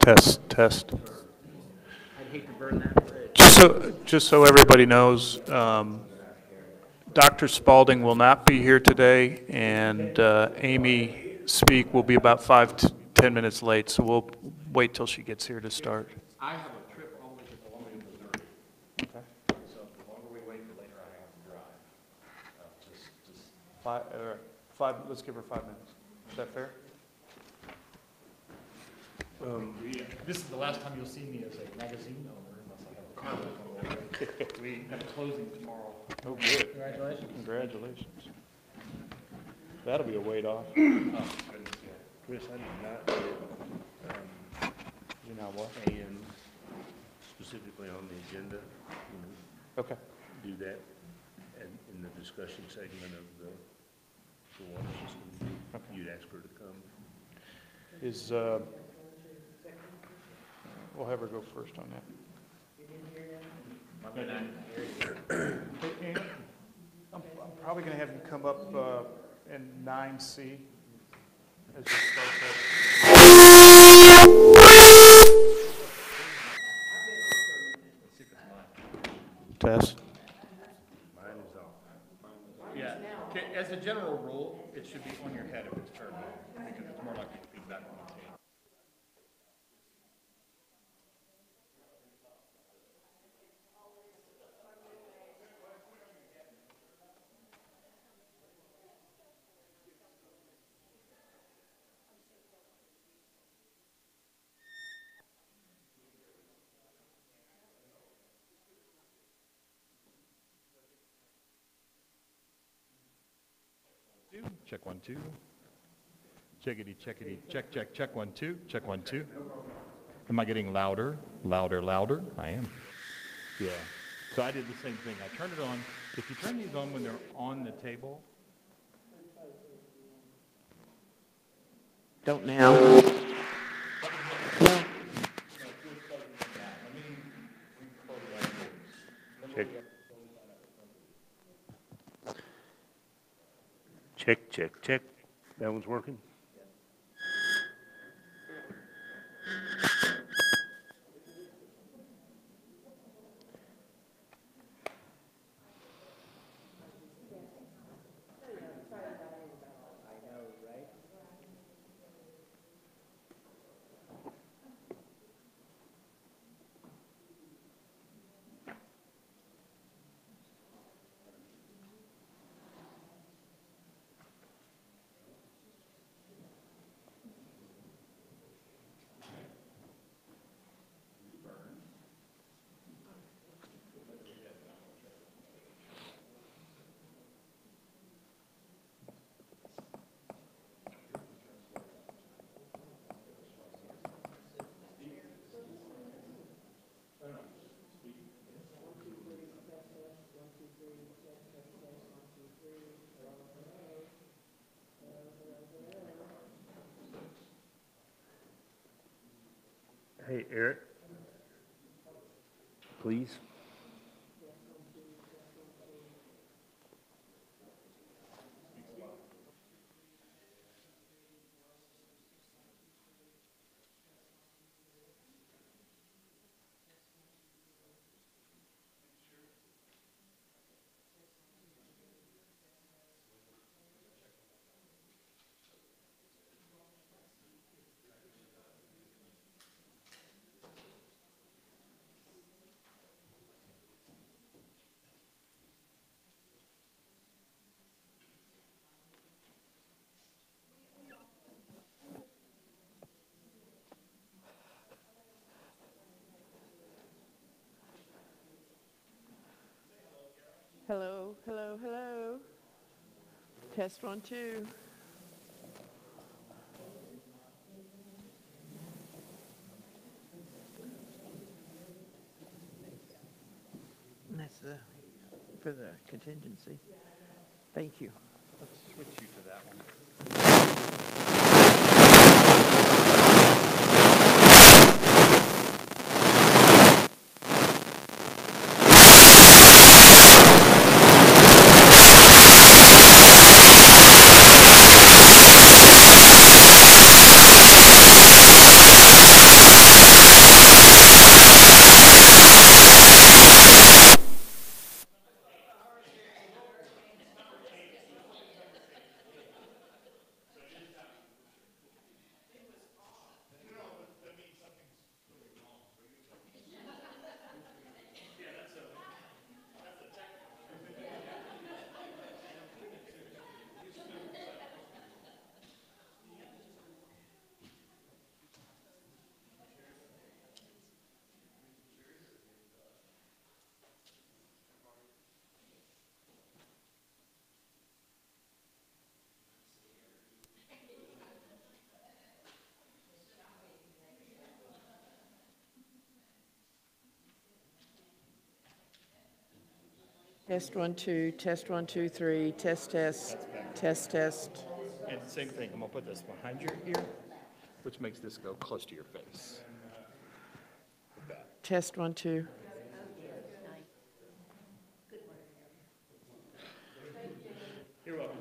Test, test. I'd hate to burn that bridge. Just so everybody knows, Dr. Spalding will not be here today, and Amy Speak will be about 5 to 10 minutes late, so we'll wait till she gets here to start. I have a trip all the way to Columbia, Missouri. Okay. So the longer we wait, the later I have to drive. Let's give her 5 minutes. Is that fair? This is the last time you'll see me as a magazine owner unless I have a car on the way. We have a closing tomorrow. Oh, good. Congratulations. Congratulations. That'll be a weight off. Oh, goodness, yeah. Chris, I did not get You know what? AM specifically on the agenda. Okay. Do that in the discussion segment of the water system. Okay. You'd ask her to come. We'll have her go first on that. Hey, Ann, I'm probably going to have you come up in 9C as you start that. Test. Mine is off. Yeah, okay, as a general rule, it should be on your head if it's turned on, because it's more likely to be back on the table. Check 1 2. Checkity, checkity, check, check, check 1 2. Check 1 2. Am I getting louder, louder, louder? I am. Yeah. So I did the same thing. I turned it on. If you turn these on when they're on the table. Don't now. No. Check, check, check. That one's working? Hey, Eric, please. Hello, hello, hello. Test 1 2. That's for the contingency. Thank you. Let's switch you to that one. Test 1, 2, test 1, 2, 3, test, test, test, test. And same thing, I'm gonna put this behind your ear, which makes this go close to your face. Test 1, 2. You're welcome.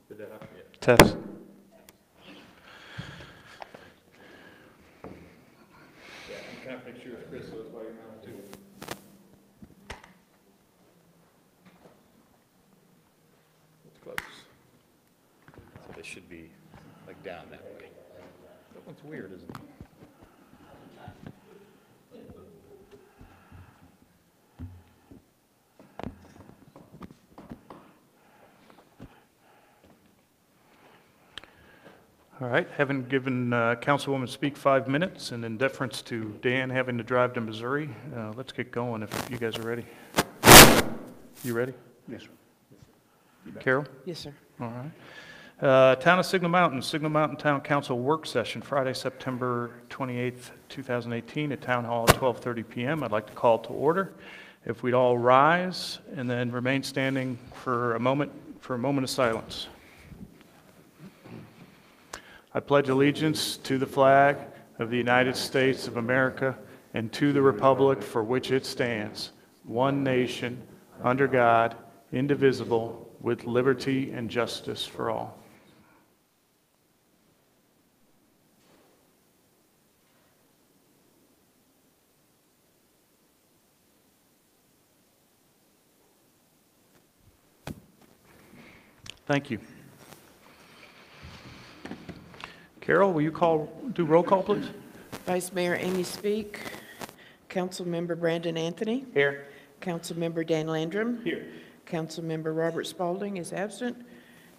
Did that happen? Yeah. Test. Can I make sure Chris knows why you're not too? It's close. So they should be like down that way. That one's weird, isn't it? All right, having given Councilwoman Speak 5 minutes, and in deference to Dan having to drive to Missouri, let's get going if you guys are ready. You ready? Yes, sir. Carol? Yes, sir. All right. Town of Signal Mountain Town Council Work Session, Friday, September 28th, 2018, at Town Hall at 12:30 p.m. I'd like to call to order. If we'd all rise and then remain standing for a moment of silence. I pledge allegiance to the flag of the United States of America and to the republic for which it stands, one nation, under God, indivisible, with liberty and justice for all. Thank you. Carol, will you do roll call, please? Vice Mayor Amy Speak, Councilmember Brandon Anthony, Here. Councilmember Dan Landrum, Here. Councilmember Robert Spaulding is absent,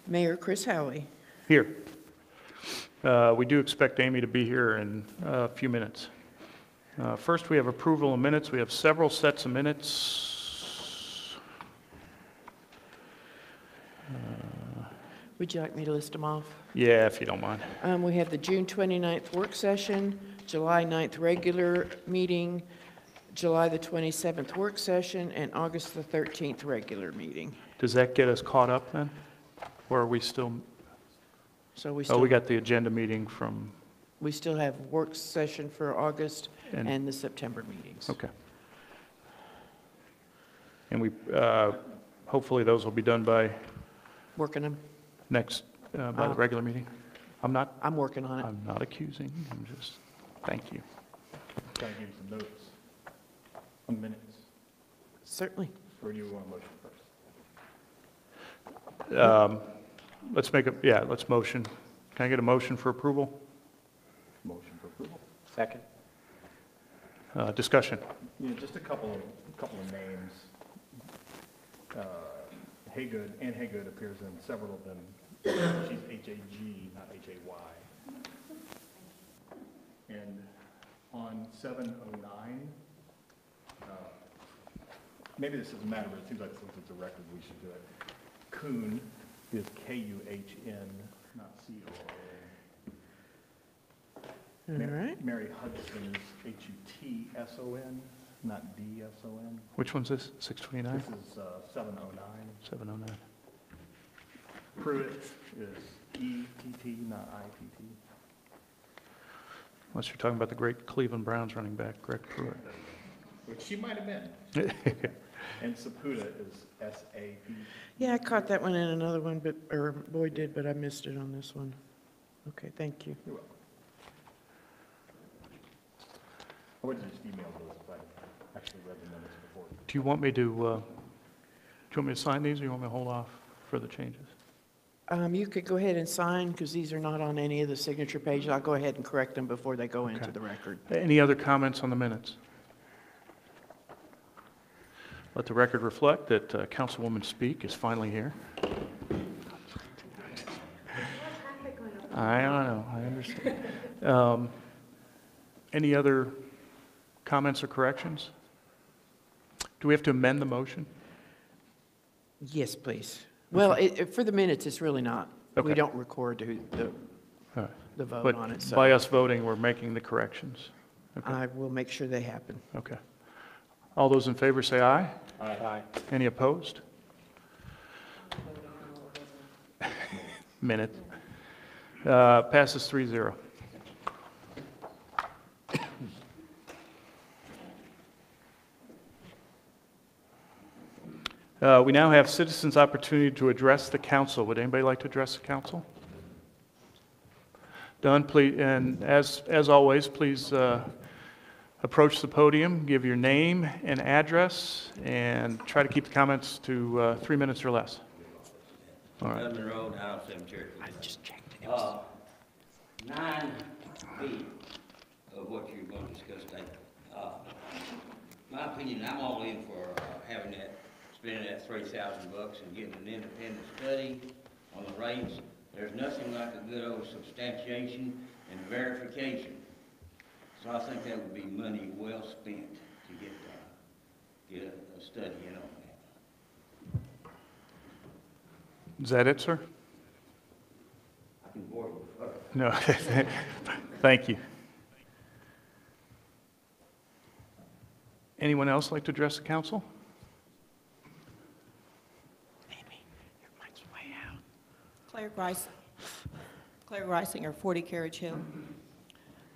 Mayor Chris Howey. Here. We do expect Amy to be here in a few minutes. First, we have approval of minutes. We have several sets of minutes. Would you like me to list them off? Yeah, if you don't mind. We have the June 29th work session, July 9th regular meeting, July the 27th work session, and August the 13th regular meeting. Does that get us caught up then? Or are we still, So we oh, still, we got the agenda meeting from, we still have work session for August And- and the September meetings. okay. And we, hopefully those will be done by Working them. next, by the regular meeting? I'm not working on it. I'm not accusing, I'm just, thank you. Trying to give you some notes on minutes. Certainly. Or do you want a motion first? Let's let's motion. Can I get a motion for approval? Motion for approval. Second. Discussion. Yeah, just a couple of names. Haygood, Ann Haygood appears in several of them. She's H-A-G, not H-A-Y. And on 709, maybe this doesn't matter, but it seems like since it's a record, we should do it. Kuhn is K-U-H-N, not C-O-R-N. All right. Mary Hudson is Hutson, not DSON. Which one's this? 629? This is 709. 709. Pruitt is ETT, not ITT. Unless you're talking about the great Cleveland Browns running back, Greg Pruitt. Which she might have been. And Saputa is SAP. Yeah, I caught that one in another one, but, or Boyd did, but I missed it on this one. Okay, thank you. You're welcome. I would have just emailed those if I actually read the minutes before. Do you want me to sign these, or you want me to hold off for the changes? You could go ahead and sign, because these are not on any of the signature pages. I'll go ahead and correct them before they go into Okay. the record. Any other comments on the minutes? Let the record reflect that Councilwoman Speak is finally here. I don't know, I understand. Any other comments or corrections? Do we have to amend the motion? Yes, please. Well, for the minutes, it's really not. We Okay. don't record All right. the vote But on it, so by us voting, we're making the corrections. Okay. I will make sure they happen. Okay. All those in favor say aye. Aye. Any opposed? Minute. Passes 3-0. We now have citizens' opportunity to address the council. Would anybody like to address the council? Done, please, and as always, please approach the podium, give your name and address, and try to keep the comments to 3 minutes or less. All right. Dudley Road, House Cemetery. I just checked. 9 feet of what you're going to discuss today. My opinion, I'm all in for having that, spending that $3,000 and getting an independent study on the rates. There's nothing like a good old substantiation and verification. So I think that would be money well spent to get a study in on that. Is that it, sir? I can bore you with her. No. Thank you. Anyone else like to address the council? Amy, your mic's way out. Claire Greisinger, 40 Carriage Hill.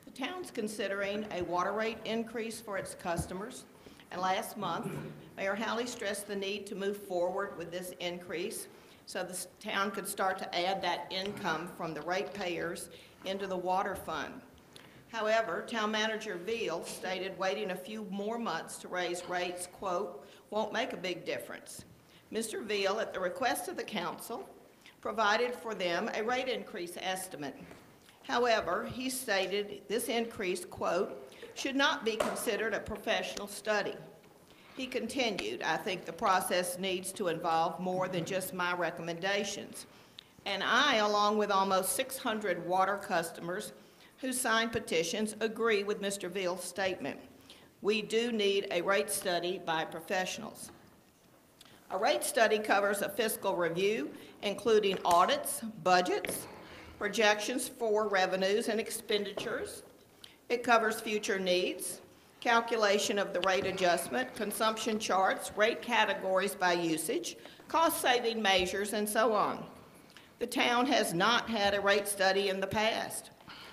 The town's considering a water rate increase for its customers, and last month, Mayor Halley stressed the need to move forward with this increase so the town could start to add that income from the ratepayers into the water fund. However, Town Manager Veal stated waiting a few more months to raise rates, quote, won't make a big difference. Mr. Veal, at the request of the council, provided for them a rate increase estimate. However, he stated this increase, quote, should not be considered a professional study. He continued, I think the process needs to involve more than just my recommendations. And I, along with almost 600 water customers who signed petitions, agree with Mr. Veal's statement. We do need a rate study by professionals. A rate study covers a fiscal review, including audits, budgets, projections for revenues and expenditures. It covers future needs, calculation of the rate adjustment, consumption charts, rate categories by usage, cost-saving measures, and so on. The town has not had a rate study in the past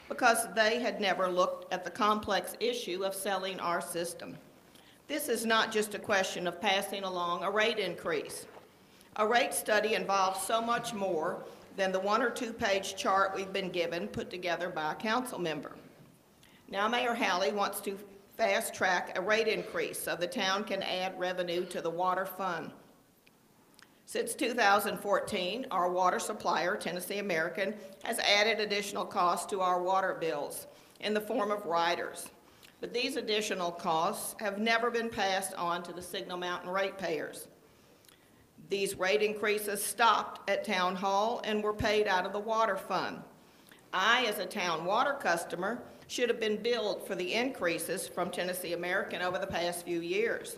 because they had never looked at the complex issue of selling our system. This is not just a question of passing along a rate increase. A rate study involves so much more than the 1 or 2 page chart we've been given put together by a council member. Now Mayor Halley wants to fast track a rate increase so the town can add revenue to the water fund. Since 2014, our water supplier, Tennessee American, has added additional costs to our water bills in the form of riders. But these additional costs have never been passed on to the Signal Mountain ratepayers. These rate increases stopped at Town Hall and were paid out of the water fund. I, as a town water customer, should have been billed for the increases from Tennessee American over the past few years.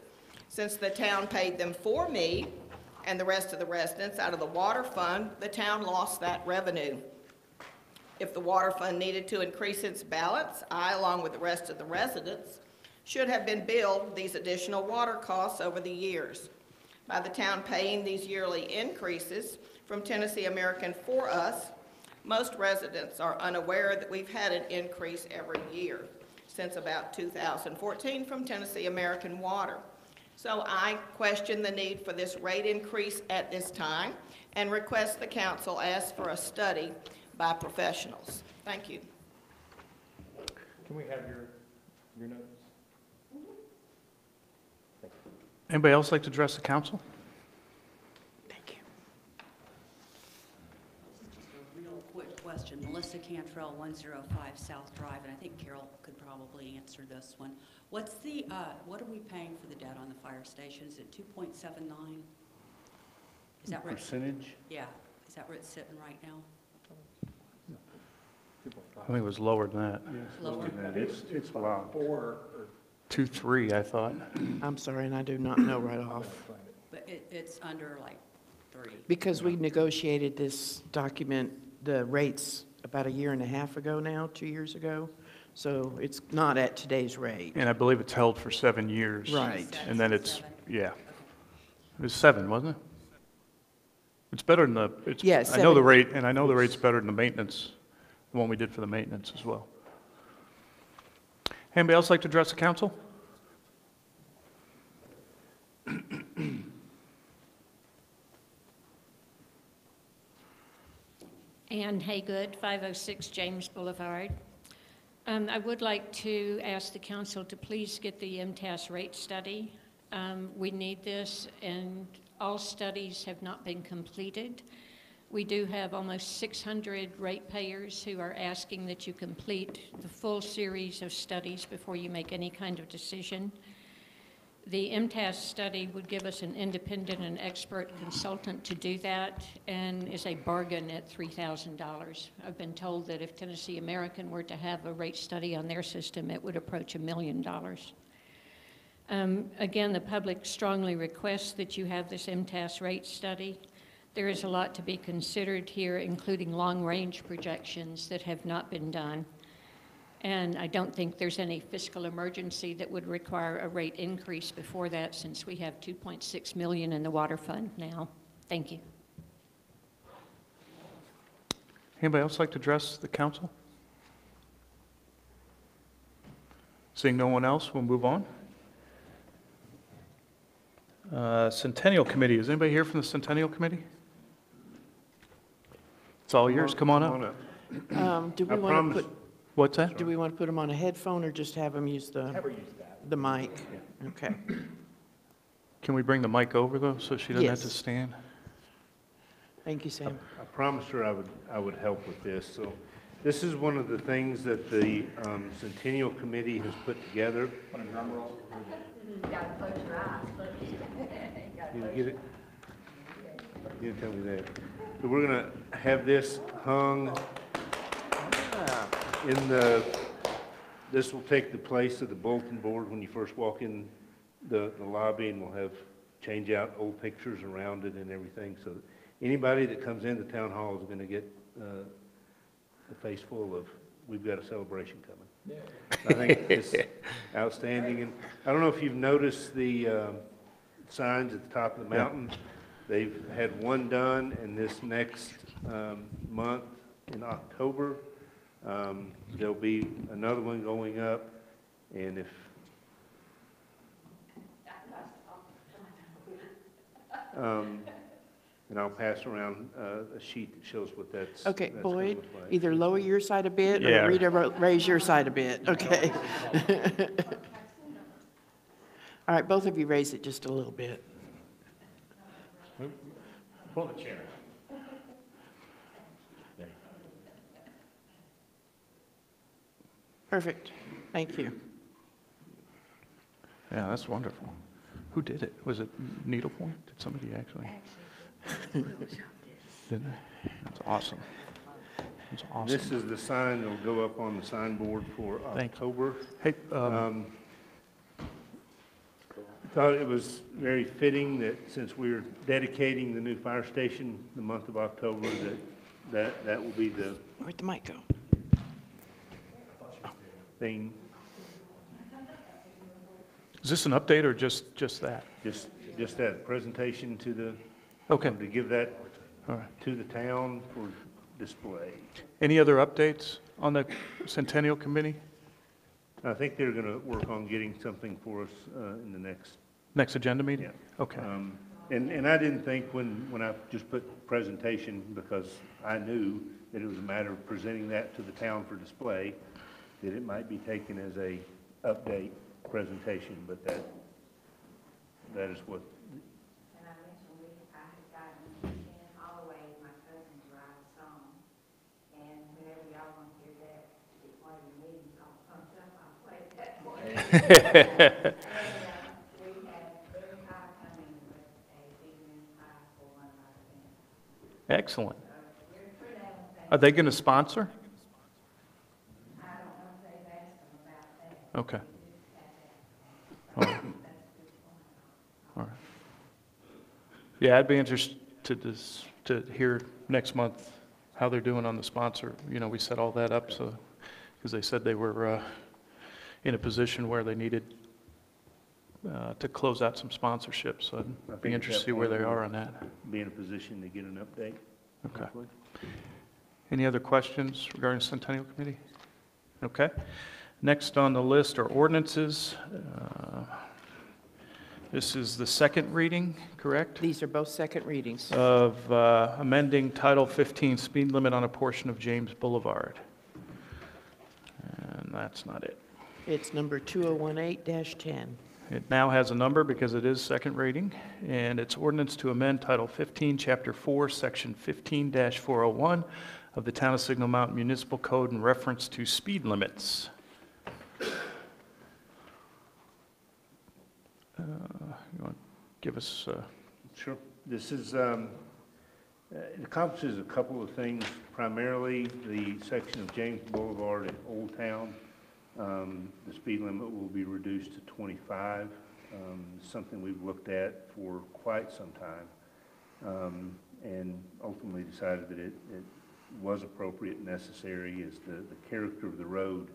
Since the town paid them for me and the rest of the residents out of the water fund, the town lost that revenue. If the water fund needed to increase its balance, I, along with the rest of the residents, should have been billed these additional water costs over the years. By the town paying these yearly increases from Tennessee American for us, most residents are unaware that we've had an increase every year since about 2014 from Tennessee American Water. So I question the need for this rate increase at this time and request the council ask for a study by professionals. Thank you. Can we have your notes? Anybody else like to address the council? Thank you. Just a real quick question. Melissa Cantrell, 105 South Drive, and I think Carol could probably answer this one. What's the, what are we paying for the debt on the fire station? Is it 2.79? Is that where it's, Percentage? yeah, is that where it's sitting right now? I think it was lower than that. Lower? It's a lot. 2.3, I thought. I'm sorry, and I do not know right off. But it's under like 3. Because we negotiated this document, the rates, about a year and a half ago now, 2 years ago. So it's not at today's rate. And I believe it's held for 7 years. Right. And then it's, 7. yeah. It was 7, wasn't it? It's better than the, it's, Yeah, I know the 7. rate, and I know the rate's better than the maintenance, the one we did for the maintenance as well. Anybody else like to address the council? Ann Haygood, 506 James Boulevard. I would like to ask the council to please get the MTAS rate study. We need this, and all studies have not been completed. We do have almost 600 ratepayers who are asking that you complete the full series of studies before you make any kind of decision. The MTAS study would give us an independent and expert consultant to do that, and is a bargain at $3,000. I've been told that if Tennessee American were to have a rate study on their system, it would approach $1 million. Again, the public strongly requests that you have this MTAS rate study. There is a lot to be considered here, including long-range projections that have not been done. And I don't think there's any fiscal emergency that would require a rate increase before that, since we have $2.6 million in the water fund now. Thank you. Anybody else like to address the council? Seeing no one else, we'll move on. Centennial Committee, is anybody here from the Centennial Committee? It's all yours, come on up. Do we I want to promise- put, What's that? do we want to put them on a headphone or just have them use the mic? Okay. Can we bring the mic over, though, so she doesn't have to Yes. stand? Thank you, Sam. I promised her I would help with this. So this is one of the things that the Centennial Committee has put together. You get it? You didn't tell me that. So we're going to have this hung in the, this will take the place of the bulletin board when you first walk in the lobby, and we'll have, change out old pictures around it and everything. So anybody that comes into town hall is going to get a face full of, we've got a celebration coming. I think it's outstanding. And I don't know if you've noticed the signs at the top of the mountain. They've had one done, and this next month in October, there'll be another one going up. And if and I'll pass around a sheet that shows what that's. Okay, that's gonna Boyd, look like. either lower your side a bit Yeah. or Rita, raise your side a bit, okay? All right, both of you raise it just a little bit. Pull the chair. There. Perfect, thank you. Yeah, that's wonderful. Who did it? Was it Needlepoint? Did somebody actually? Didn't they? That's awesome. That's awesome. This is the sign that'll go up on the signboard for Thank you. October. Hey, Thought it was very fitting that since we're dedicating the new fire station the month of October, that will be the Where'd the mic go? thing, Is this an update or just that? just that presentation to the, Okay, to give that all right. to the town for display. Any other updates on the Centennial Committee? I think they're going to work on getting something for us in the next, Next agenda meeting? yeah. Okay, And I didn't think when I just put presentation, because I knew that it was a matter of presenting that to the town for display, that it might be taken as a update presentation, but that is what, And I mentioned I had gotten Ken Holloway, my cousin, to write a song. And whenever y'all want to hear that, it's one of your meetings, I'll play that for you. And, we had Barry High coming with a evening prize for one of our events. excellent. We're pretty thing. Are they going to sponsor? I don't know if they've asked them about that. Okay. All right. All right. Yeah, I'd be interested to hear next month how they're doing on the sponsor. You know, we set all that up so, because they said they were in a position where they needed to close out some sponsorships. So I I'd think be at interested to that see where point they we'll are on that. be in a position to get an update. Okay. hopefully. Any other questions regarding Centennial Committee? Okay. Next on the list are ordinances. This is the second reading, correct? These are both second readings. Of amending Title 15 speed limit on a portion of James Boulevard. And that's not it. It's number 2018-10. It now has a number because it is second reading, and it's ordinance to amend Title 15, Chapter 4, Section 15-401 of the Town of Signal Mountain Municipal Code in reference to speed limits. You want to give us, Sure. This is, it accomplishes a couple of things, primarily the section of James Boulevard in Old Town. The speed limit will be reduced to 25, something we've looked at for quite some time, and ultimately decided that it was appropriate and necessary as the character of the road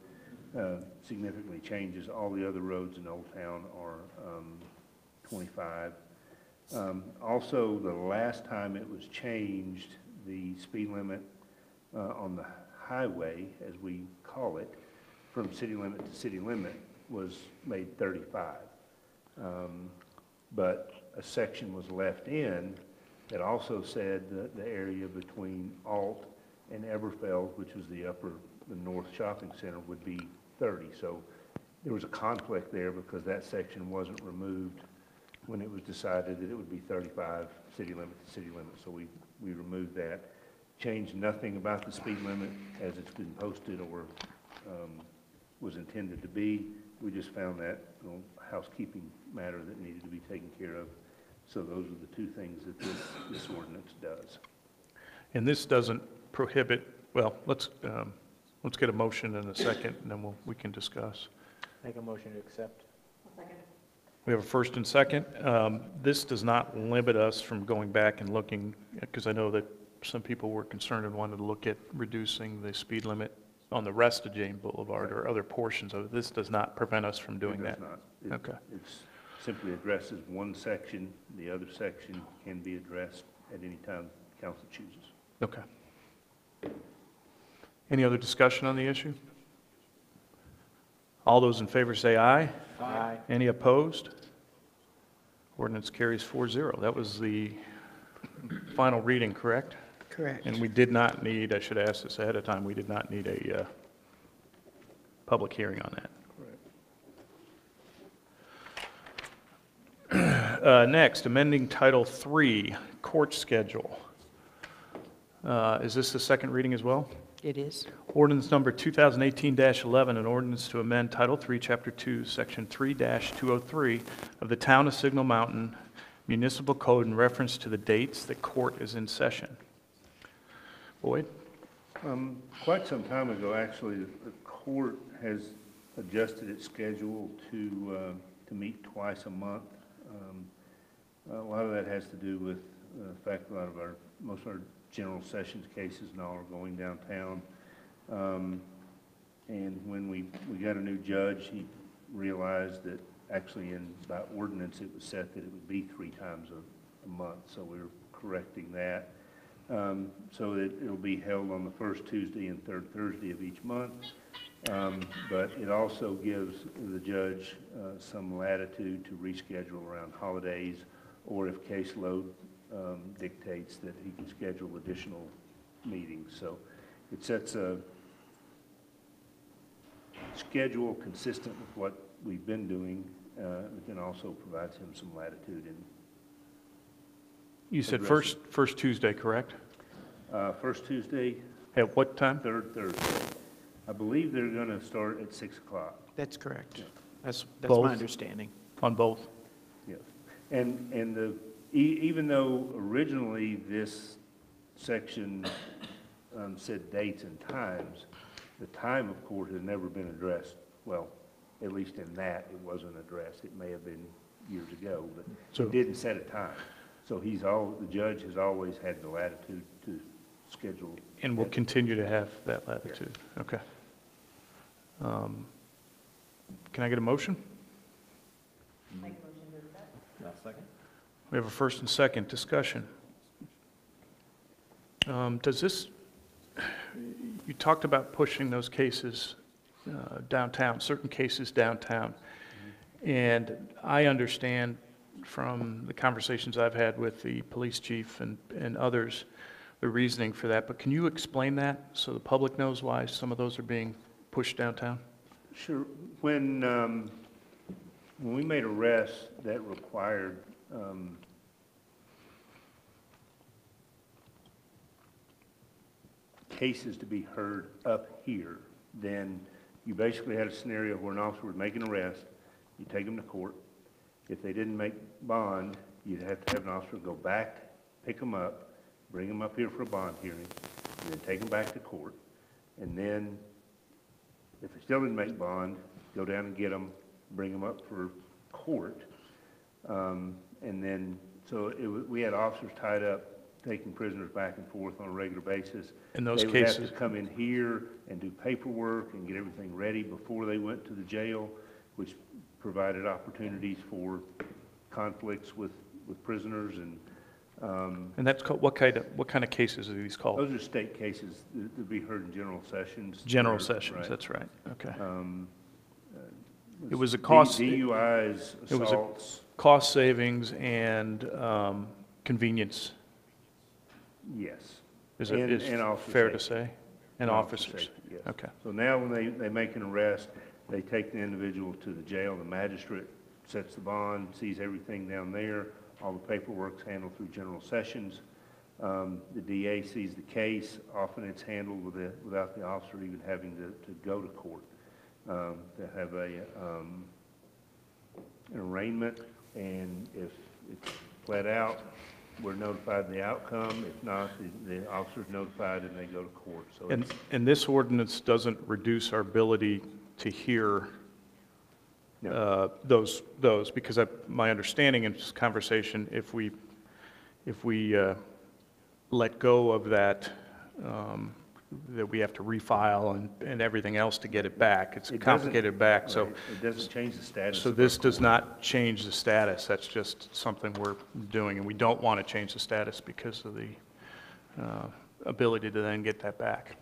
significantly changes. All the other roads in Old Town are 25. Also, the last time it was changed, the speed limit on the highway, as we call it, from city limit to city limit, was made 35. But a section was left in that also said that the area between Alt and Eberfeld, which was the north shopping center, would be 30. So there was a conflict there because that section wasn't removed when it was decided that it would be 35 city limit to city limit. So we removed that. Changed nothing about the speed limit as it's been posted or was intended to be. We just found that housekeeping matter that needed to be taken care of. So those are the two things that this ordinance does. and this doesn't prohibit, well, let's get a motion in a second, and then we can discuss. Make a motion to accept. We have a first and second. This does not limit us from going back and looking, because I know that some people were concerned and wanted to look at reducing the speed limit on the rest of James Boulevard or other portions of it. This does not prevent us from doing that. It does not. Okay. It's simply addresses one section. The other section can be addressed at any time council chooses. Okay. Any other discussion on the issue? All those in favor say aye. Aye. Any opposed? Ordinance carries 4-0. That was the final reading, correct? Correct. And we did not need, I should ask this ahead of time, we did not need a public hearing on that. Next, amending Title III, court schedule. Is this the second reading as well? It is. Ordinance number 2018-11, an ordinance to amend Title III, Chapter 2, Section 3-203 of the Town of Signal Mountain Municipal Code in reference to the dates that court is in session. Boyd? Quite some time ago, actually, the court has adjusted its schedule to meet twice a month. A lot of that has to do with the fact that most of our general sessions cases now are going downtown. And when we got a new judge, he realized that actually by ordinance, it was set that it would be 3 times a month, so we're correcting that. So that it'll be held on the first Tuesday and third Thursday of each month. But it also gives the judge some latitude to reschedule around holidays, or if caseload dictates that he can schedule additional meetings. So it sets a schedule consistent with what we've been doing, and also provides him some latitude in. You said addressing- first Tuesday, correct? First Tuesday, At what time? third Thursday. I believe they're going to start at 6 o'clock. That's correct. That's Both? my understanding. On both? Yes. And even though originally this section said dates and times, the time of court has never been addressed. Well, at least in that, it wasn't addressed. It may have been years ago, but So- it didn't set a time. So the judge has always had the latitude to schedule. And will continue to have that latitude? Okay. Can I get a motion? We have a first and second discussion. Does this, you talked about pushing those cases downtown, certain cases downtown. And I understand from the conversations I've had with the police chief and others, the reasoning for that. But can you explain that so the public knows why some of those are being pushed downtown? Sure. When we made arrests that required cases to be heard up here, then you basically had a scenario where an officer would make an arrest, you take them to court. If they didn't make bond, you'd have to have an officer go back, pick them up, bring them up here for a bond hearing, and then take them back to court. And then, if they still didn't make bond, go down and get them, bring them up for court. And then, so we had officers tied up, taking prisoners back and forth on a regular basis. In those They would have cases- to come in here and do paperwork and get everything ready before they went to the jail, which provided opportunities for conflicts with prisoners. And And that's called, what kind of cases are these called? those are state cases that be heard in general sessions. General Right. sessions, that's right, okay. It was a D- cost, DUIs, it was a- assaults, cost savings and convenience, yes. is And it officer fair to safety. say? And officers, safety, yes. okay. So now when they make an arrest, they take the individual to the jail, the magistrate sets the bond, sees everything down there, all the paperwork's handled through general sessions. The DA sees the case, often it's handled without the officer even having to go to court. To have an arraignment, and if it's pled out, we're notified of the outcome. If not, the officer's notified and they go to court. So it's, And this ordinance doesn't reduce our ability to hear no, those, because my understanding in this conversation, if we let go of that, that we have to refile and everything else to get it back, it's It doesn't- complicated back, so. right, it doesn't change the status. So of this our does court. not change the status, that's just something we're doing, and we don't want to change the status because of the ability to then get that back.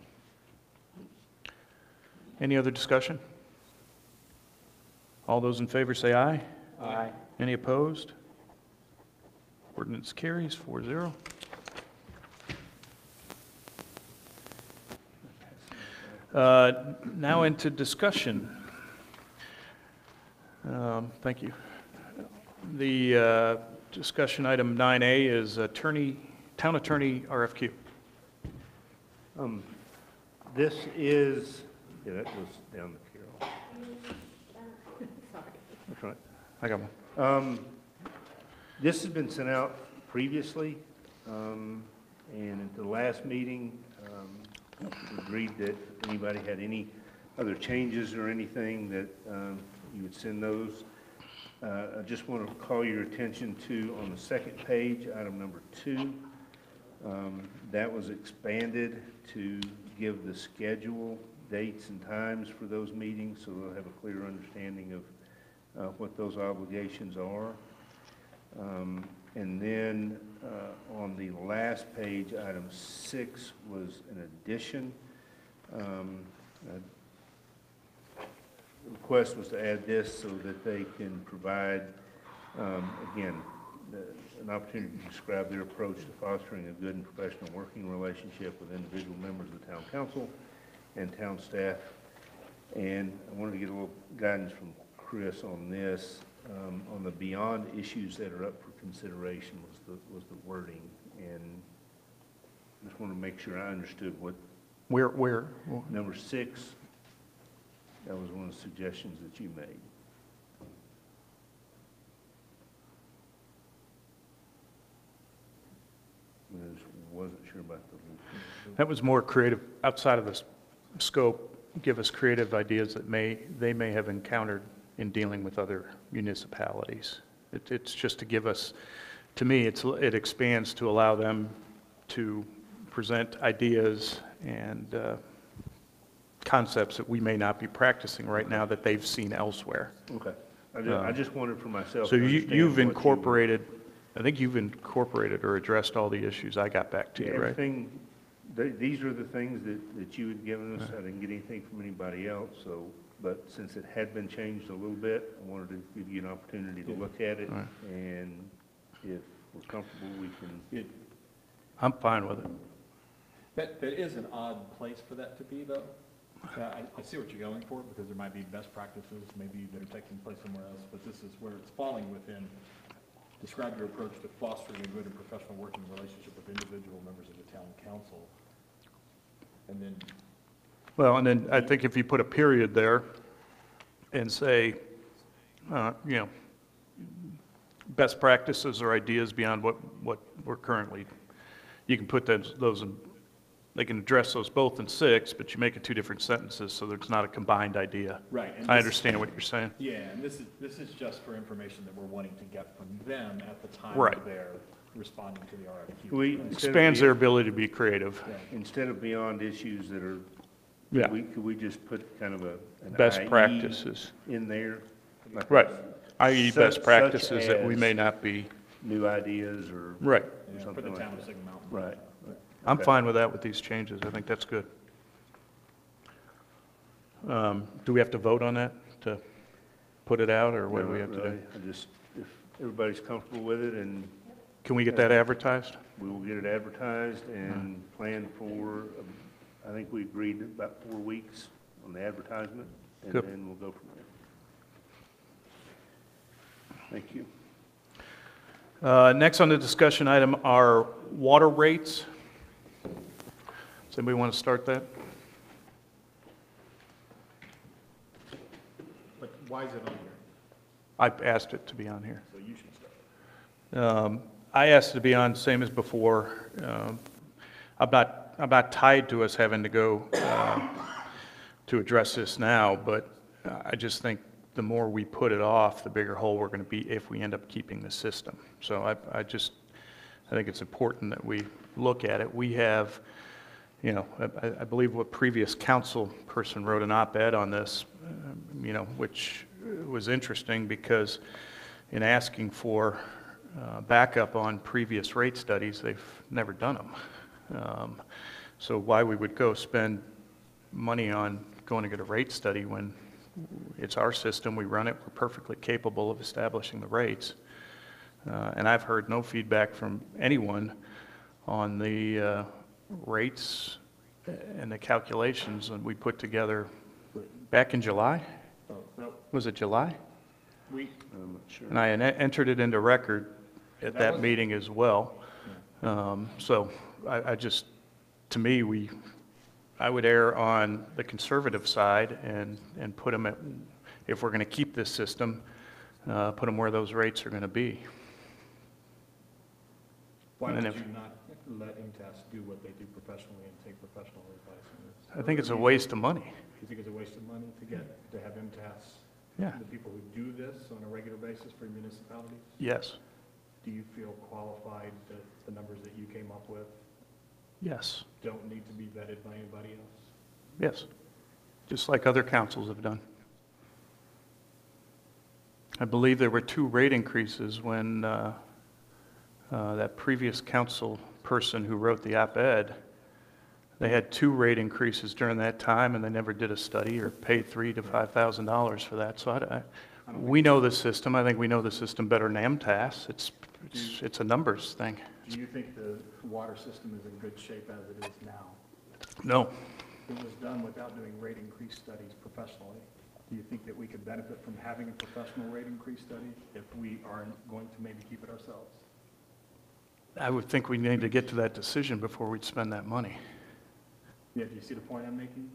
Any other discussion? All those in favor say aye. Aye. Any opposed? Ordinance carries 4-0. Now into discussion. Thank you. The discussion item 9A is town attorney RFQ. This is, yeah, that goes down to Carol. That's right. I got one. This has been sent out previously, and at the last meeting, we agreed that if anybody had any other changes or anything, that you would send those. I just want to call your attention to, on the second page, item number 2, that was expanded to give the schedule dates and times for those meetings, so they'll have a clear understanding of what those obligations are. And then on the last page, item 6 was an addition. The request was to add this so that they can provide, again, an opportunity to describe their approach to fostering a good and professional working relationship with individual members of the town council and town staff. And I wanted to get a little guidance from Chris on this. On the beyond issues that are up for consideration was the wording, and just want to make sure I understood what Where? number 6. That was one of the suggestions that you made. I just wasn't sure about the. That was more creative, outside of the scope, give us creative ideas that they may have encountered in dealing with other municipalities. It's just to give us, to me, it expands to allow them to present ideas and concepts that we may not be practicing right now that they've seen elsewhere. Okay. I just wanted for myself. So to understand you've what you were- incorporated, I think you've incorporated or addressed all the issues I got back to you, right? Everything, these are the things that you had given us. I didn't get anything from anybody else, so, but since it had been changed a little bit, I wanted to give you an opportunity to look at it, Right. and if we're comfortable, we can. I'm fine with it. That is an odd place for that to be, though. I see what you're going for, because there might be best practices, maybe that are taking place somewhere else, but this is where it's falling within, describe your approach to fostering a good and professional working relationship with individual members of the town council. And then, Well, and then I think if you put a period there and say, best practices or ideas beyond what we're currently, you can put those in, they can address those both in 6, but you make it 2 different sentences so there's not a combined idea. right. and I this- understand what you're saying. Yeah, and this is just for information that we're wanting to get from them at the time Right. that they're responding to the RFQ. We, instead of Expands their being- ability to be creative. Instead of beyond issues that are, Yeah, could we just put kind of an best IE practices. in there? Like Right, i.e. such- best practices that we as may not be, New ideas or right. Yeah, for something the like town of that. Signal Mountain. Right. I'm Okay. fine with that with these changes. I think that's good. Do we have to vote on that to put it out, or what do we have to do? I just, if everybody's comfortable with it, and Can we get that advertised? we will get it advertised and plan for, I think we agreed about 4 weeks on the advertisement, and Good. then we'll go from there. Thank you. Next on the discussion item are water rates. Does anybody want to start that? But why is it on here? I asked it to be on here. So you should start. I asked it to be on, same as before. I'm not tied to us having to go to address this now, but I just think the more we put it off, the bigger hole we're going to be if we end up keeping the system. So I think it's important that we look at it. We have, I believe what previous council person wrote an op-ed on this, which was interesting because in asking for backup on previous rate studies, they've never done them. So why we would go spend money on going to get a rate study when it's our system, we run it, we're perfectly capable of establishing the rates. And I've heard no feedback from anyone on the rates and the calculations that we put together back in July? Oh, no, Was it July? we, I'm not sure. And I entered it into record at That that was- meeting as well. So I just, to me, I would err on the conservative side and put them at, if we're going to keep this system, put them where those rates are going to be. why And would if- you not let MTS do what they do professionally and take professional advice on this? I think it's a waste of money. You think it's a waste of money to have MTS, Yeah. the people who do this on a regular basis for municipalities? Yes, Do you feel qualified that the numbers that you came up with yes, don't need to be vetted by anybody else? yes. just like other councils have done. I believe there were 2 rate increases when that previous council person who wrote the op-ed, they had 2 rate increases during that time, and they never did a study or paid $3,000 to $5,000 for that. So we know the system. I think we know the system better than MTS. It's a numbers thing. Do you think the water system is in good shape as it is now? No. It was done without doing rate increase studies professionally. Do you think that we could benefit from having a professional rate increase study if we are going to maybe keep it ourselves? I would think we need to get to that decision before we'd spend that money. Yeah, do you see the point I'm making?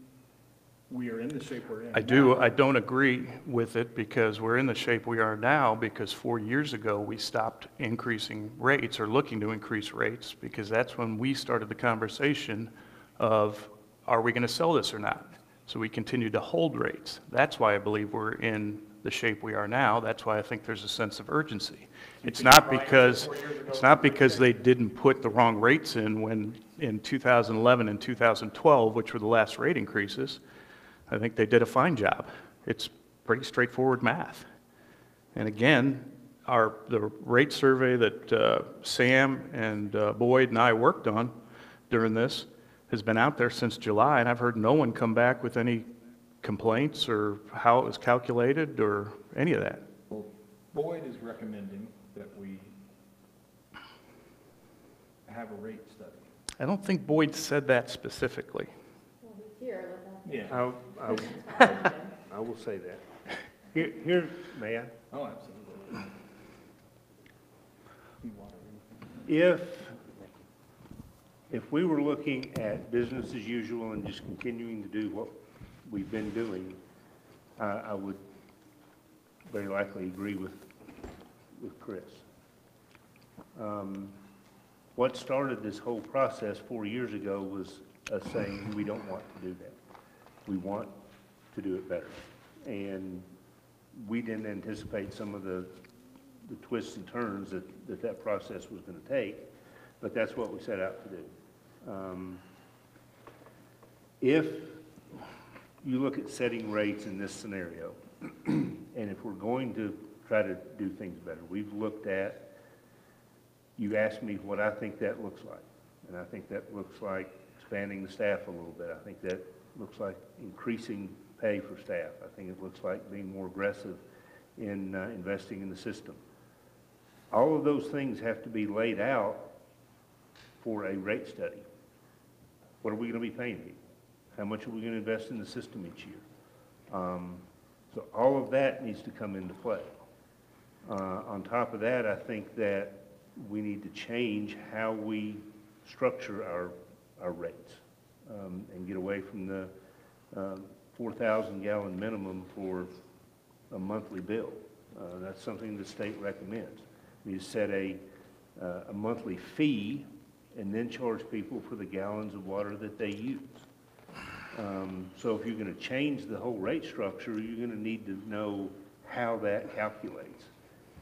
We are in the shape we're in. I do. now. I don't agree with it because we're in the shape we are now because 4 years ago we stopped increasing rates or looking to increase rates because that's when we started the conversation of, are we going to sell this or not? So we continued to hold rates. That's why I believe we're in the shape we are now. That's why I think there's a sense of urgency. It's not because they didn't put the wrong rates in when in 2011 and 2012, which were the last rate increases. I think they did a fine job. It's pretty straightforward math. And again, the rate survey that Sam and Boyd and I worked on during this has been out there since July, and I've heard no one come back with any complaints or how it was calculated or any of that. Well, Boyd is recommending that we have a rate study. I don't think Boyd said that specifically. Yeah. I will say that. Here, may I? Oh, absolutely. If we were looking at business as usual and just continuing to do what we've been doing, I would very likely agree with Chris. What started this whole process 4 years ago was us saying we don't want to do that. We want to do it better. And we didn't anticipate some of the twists and turns that process was going to take, but that's what we set out to do. If you look at setting rates in this scenario, and if we're going to try to do things better, we've looked at, you asked me what I think that looks like, and I think that looks like expanding the staff a little bit. I think that looks like increasing pay for staff. I think it looks like being more aggressive in investing in the system. All of those things have to be laid out for a rate study. What are we going to be paying people? How much are we going to invest in the system each year? So all of that needs to come into play. On top of that, I think that we need to change how we structure our rates and get away from the 4,000 gallon minimum for a monthly bill. That's something the state recommends. We set a monthly fee and then charge people for the gallons of water that they use. So if you're going to change the whole rate structure, you're going to need to know how that calculates.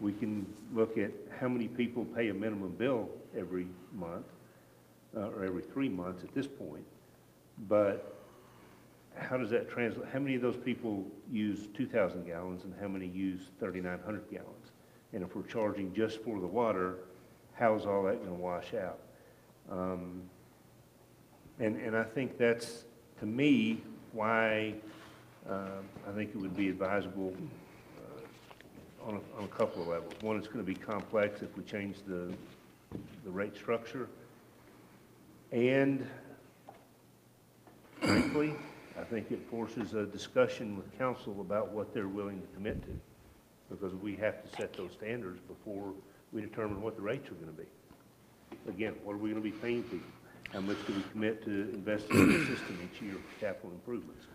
We can look at how many people pay a minimum bill every month, or every 3 months at this point, but how does that translate? How many of those people use 2,000 gallons and how many use 3,900 gallons? And if we're charging just for the water, how's all that going to wash out? And I think that's, to me, why I think it would be advisable on a couple of levels. One, it's going to be complex if we change the rate structure. And frankly, I think it forces a discussion with council about what they're willing to commit to, because we have to set those standards before we determine what the rates are going to be. Again, what are we going to be paying people? How much do we commit to investing in the system each year for capital improvements?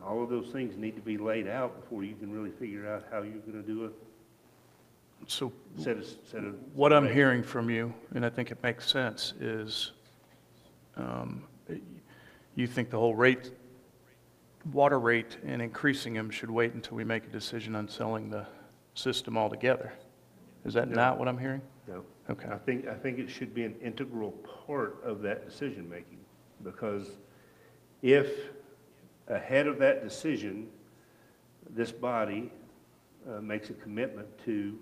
All of those things need to be laid out before you can really figure out how you're going to do it. So What I'm hearing from you, and I think it makes sense, is you think the whole water rate and increasing them should wait until we make a decision on selling the system altogether. Is that not what I'm hearing? No. Okay. I think it should be an integral part of that decision-making, because if ahead of that decision, this body makes a commitment to,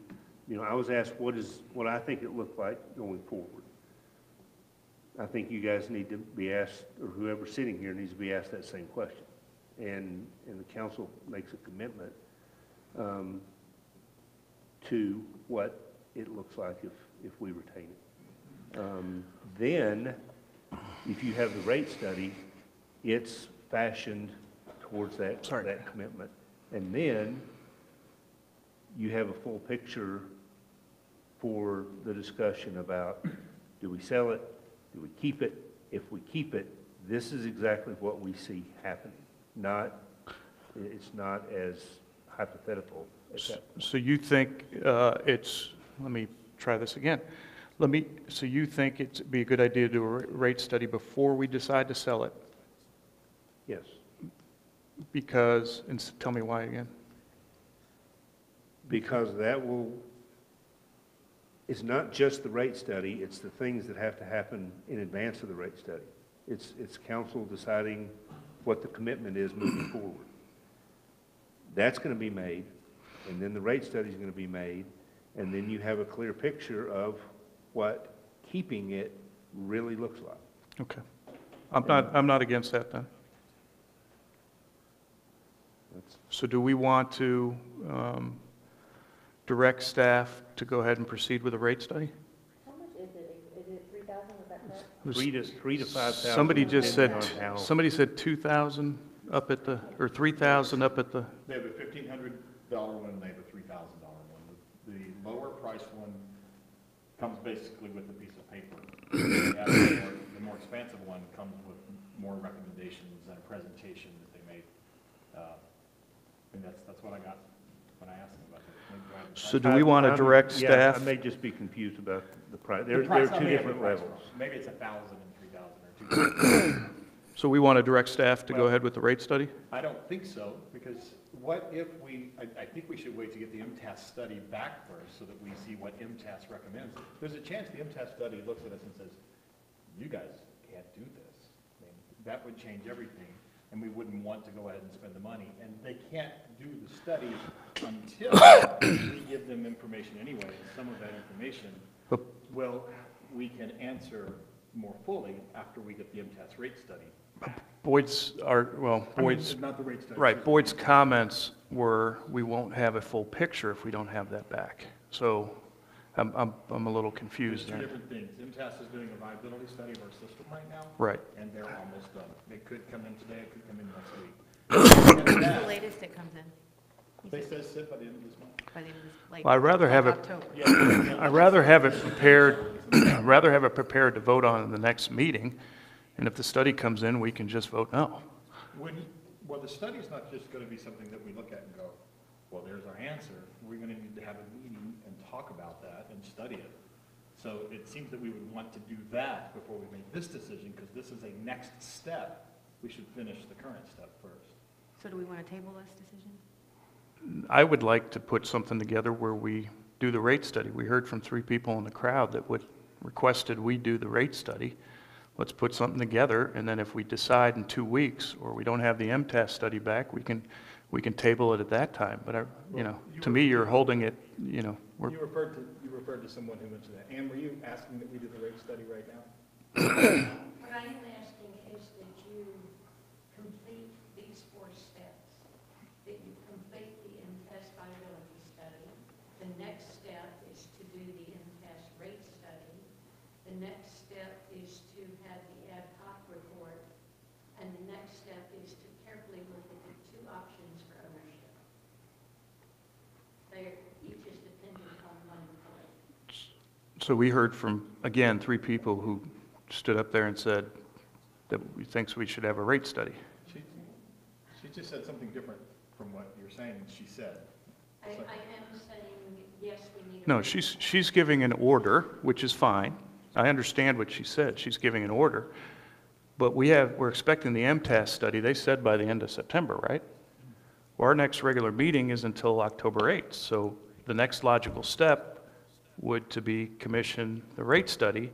I was asked what I think it looked like going forward. I think you guys need to be asked, or whoever's sitting here needs to be asked that same question. And the council makes a commitment to what it looks like if we retain it. Then, if you have the rate study, it's fashioned towards that commitment. And then, you have a full picture for the discussion about, do we sell it? Do we keep it? If we keep it, this is exactly what we see happening. It's not as hypothetical as that. So you think let me try this again. So you think it'd be a good idea to do a rate study before we decide to sell it? Yes. Because, and tell me why again. Because it's not just the rate study, it's the things that have to happen in advance of the rate study. It's council deciding what the commitment is moving forward. That's going to be made, and then the rate study is going to be made, and then you have a clear picture of what keeping it really looks like. Okay. I'm not against that then. So do we want to direct staff to go ahead and proceed with a rate study? How much is it? Is it 3,000, was that correct? Three to 5,000. Somebody just said, depending on how- somebody said 2,000 up at the, or 3,000 up at the, They have a $1,500 one, and they have a $3,000 one. The lower price one comes basically with a piece of paper. The more expensive one comes with more recommendations and a presentation that they made. And that's what I got when I asked them about it. so do we want to direct Yeah, staff? I may just be confused about the price. The There price, are I two may have the different price levels. wrong. Maybe it's 1,000 and 3,000 or 2,000. So we want to direct staff to go Well- ahead with the rate study? I don't think so, because what if I think we should wait to get the MTS study back first so that we see what MTS recommends. There's a chance the MTS study looks at us and says, you guys can't do this. I mean, that would change everything, and we wouldn't want to go ahead and spend the money. And they can't do the study until we give them information anyway. And some of that information, But- we can answer more fully after we get the MTS rate study back. Boyd's Not the rate study. right, Boyd's comments were, we won't have a full picture if we don't have that back. So I'm a little There's confused two there. different things. MTS is doing a viability study of our system right now. Right. And they're almost done. They could come in today, it could come in next week. What's the latest it comes in? They said sit by the end of this month. By the end of this, like, Well, I'd rather have it, October. I'd rather have it prepared to vote on in the next meeting. And if the study comes in, we can just vote no. Well, the study's not just gonna be something that we look at and go, well, there's our answer. We're gonna need to have a meeting and talk about that and study it. So it seems that we would want to do that before we make this decision, because this is a next step. We should finish the current step first. So do we want to table this decision? I would like to put something together where we do the rate study. We heard from 3 people in the crowd that requested we do the rate study. Let's put something together, and then if we decide in 2 weeks, or we don't have the MTS study back, we can table it at that time. But, to me, you're holding it, You referred to someone who mentioned that. Ann, were you asking that we do the rate study right now? What I am asking is that you complete these 4 steps, that you complete the MTS viability study. The next step is to do the MTS rate study. The next step is to have the ad hoc report. And the next step is to carefully look at the 2 options for ownership. They're each is dependent on one point. So we heard from, again, 3 people who stood up there and said that we thinks we should have a rate study. She just said something different from what you're saying she said. I am saying, yes, we need a... No, she's giving an order, which is fine. I understand what she said. She's giving an order. But we're expecting the MTS study, they said by the end of September, right? Well, our next regular meeting is until October 8th. So the next logical step would to be commission the rate study.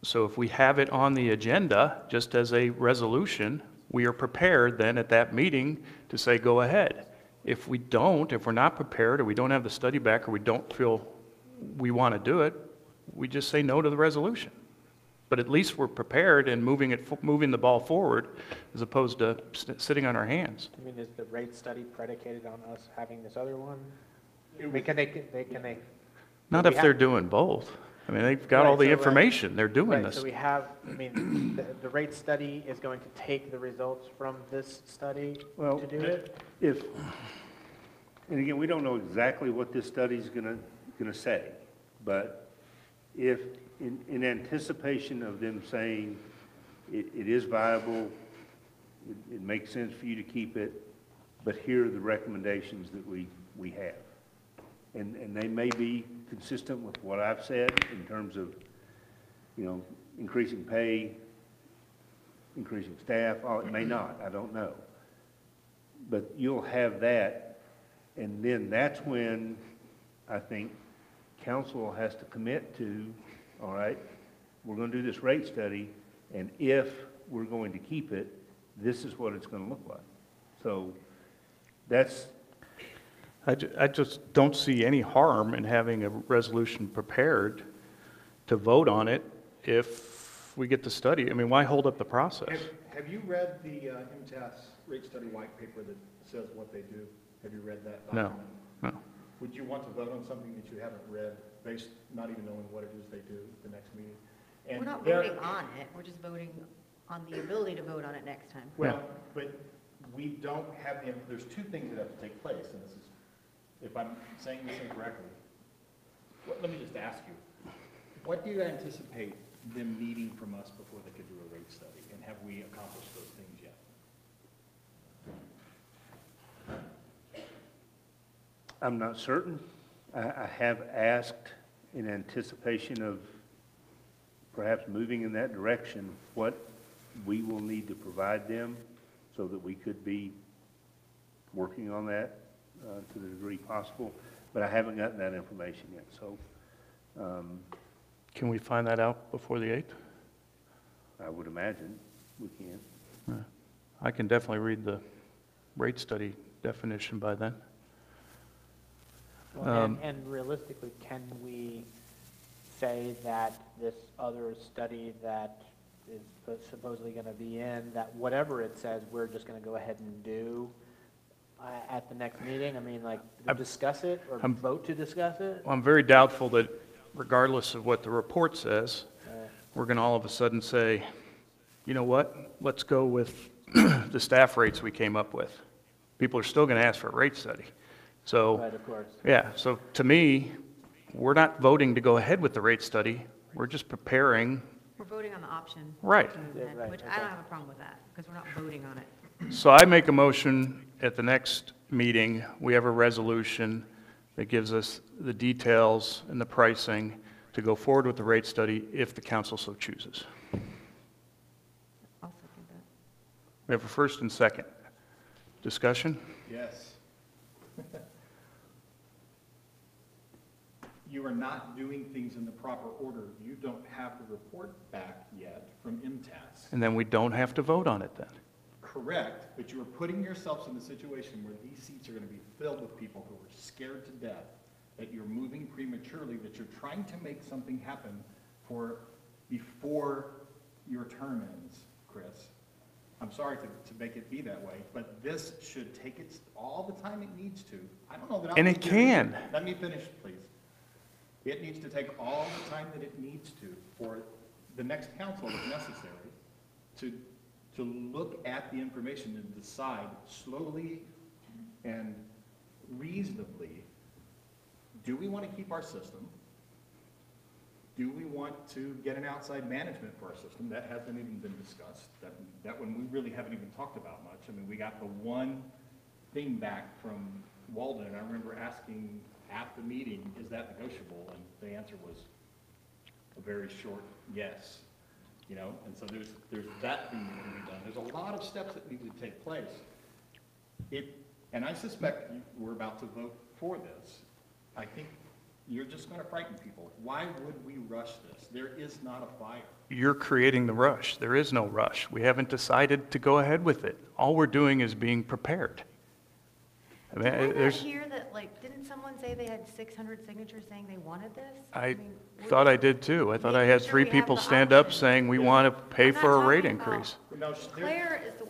So if we have it on the agenda, just as a resolution, we are prepared then at that meeting to say, go ahead. If we don't, if we're not prepared, or we don't have the study back, or we don't feel we want to do it, we just say no to the resolution. But at least we're prepared and moving the ball forward as opposed to sitting on our hands. I mean, is the rate study predicated on us having this other one? I mean, can they? Not if they're doing both. I mean, they've got all the information, they're doing Right, this. so we have, I mean, the rate study is going to take the results from this study Well, to do it? And again, we don't know exactly what this study's gonna say, but if, in anticipation of them saying it is viable, it makes sense for you to keep it, but here are the recommendations that we have. And they may be consistent with what I've said in terms of, increasing pay, increasing staff, or it may not, I don't know. But you'll have that, and then that's when I think council has to commit to, all right, we're going to do this rate study, and if we're going to keep it, this is what it's going to look like. So that's, I just don't see any harm in having a resolution prepared to vote on it if we get the study. I mean, why hold up the process? Have you read the MTS rate study white paper that says what they do? Have you read that No, document? no. Would you want to vote on something that you haven't read, based not even knowing what it is they do at the next meeting? And We're not there- voting on it, we're just voting on the ability to vote on it next time. Well, but we don't have, there's two things that have to take place, and this is, if I'm saying this incorrectly, let me just ask you, what do you anticipate them needing from us before they could do a rate study, and have we accomplished those things yet? I'm not certain. I have asked in anticipation of perhaps moving in that direction, what we will need to provide them so that we could be working on that to the degree possible, but I haven't gotten that information yet, so Can we find that out before the 8th? I would imagine we can. I can definitely read the rate study definition by then. Well, and realistically, can we say that this other study that is supposedly going to be in, that whatever it says, we're just going to go ahead and do at the next meeting? I mean, like, discuss it or vote to discuss it? I'm very doubtful that regardless of what the report says, we're going to all of a sudden say, you know what, let's go with the staff rates we came up with. People are still going to ask for a rate study. So, Right, of course. yeah, so to me, we're not voting to go ahead with the rate study. We're just preparing. We're voting on the option. Right. to move Yeah, ahead, right, Which I okay. don't have a problem with that, because we're not voting on it. So I make a motion at the next meeting, we have a resolution that gives us the details and the pricing to go forward with the rate study if the council so chooses. I'll second that. We have a first and second. Discussion? Yes. You are not doing things in the proper order. You don't have the report back yet from MTS. And then we don't have to vote on it then. Correct, but you are putting yourselves in a situation where these seats are going to be filled with people who are scared to death, that you're moving prematurely, that you're trying to make something happen before your term ends, Chris. I'm sorry to make it be that way, but this should take all the time it needs to. I don't know that. And it can. Let me finish, please. It needs to take all the time that it needs to for the next council, if necessary, to look at the information and decide slowly and reasonably, do we want to keep our system? Do we want to get an outside management for our system? That hasn't even been discussed. That one we really haven't even talked about much. I mean, we got the one thing back from Walden, and I remember asking at the meeting, is that negotiable? And the answer was a very short yes. You know, and so there's that thing that can be done. There's a lot of steps that need to take place. And I suspect we're about to vote for this. I think You're just gonna frighten people. Why would we rush this? There is not a fire. You're creating the rush. There is no rush. We haven't decided to go ahead with it. All we're doing is being prepared. I mean, Did I not there's, hear that, like, didn't someone say they had 600 signatures saying they wanted this? I mean, we're thought I just did too. I thought I had making sure 3 we have people the stand up option. saying we want to pay I'm not for a rate talking about- increase. No, Claire is the,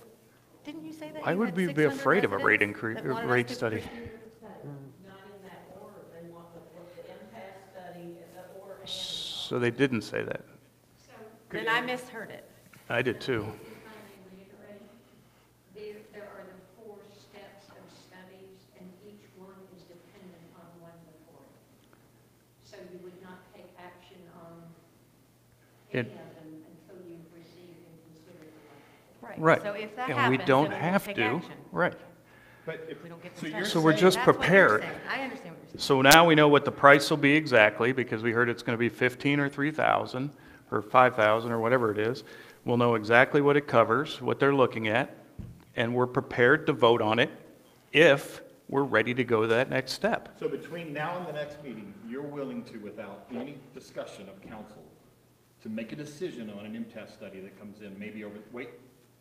didn't you say that Why you would had we be 600 afraid of a rate residents increase, that wanted us rate to study? pursue- Not in that order. They want the impasse study, the order and. So they didn't say that. Then I misheard it. I did too. There are the 4 steps of studies, and each one is dependent on one before. So you would not take action on any It- of them until you've received and considered the one. Right. So if that And happens, we then don't we won't have take to. action. Right. But if, We don't get so the you're study. So we're saying- just That's what you're prepared. saying. I understand what you're saying. So now we know what the price will be exactly, because we heard it's going to be 15 or 3,000, or 5,000, or whatever it is. We'll know exactly what it covers, what they're looking at, and we're prepared to vote on it if we're ready to go to that next step. So between now and the next meeting, you're willing to, without any discussion of council, to make a decision on an MTS study that comes in maybe over,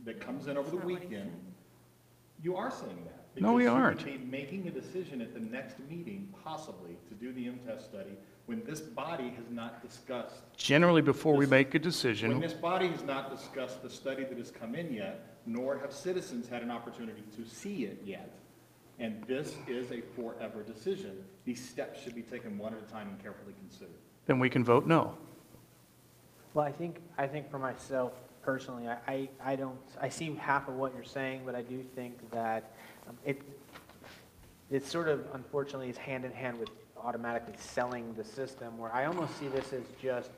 that comes in over the That's not what he weekend? You are saying that. No, we because aren't. you would be making a decision at the next meeting, possibly, to do the MTS study, when this body has not discussed. Generally, before we make a When decision, this body has not discussed the study that has come in yet, nor have citizens had an opportunity to see it yet. And this is a forever decision. These steps should be taken one at a time and carefully considered. then we can vote no. Well, I think for myself personally, I don't, I see half of what you're saying, but I do think that it sort of unfortunately is hand in hand with automatically selling the system, where I almost see this as just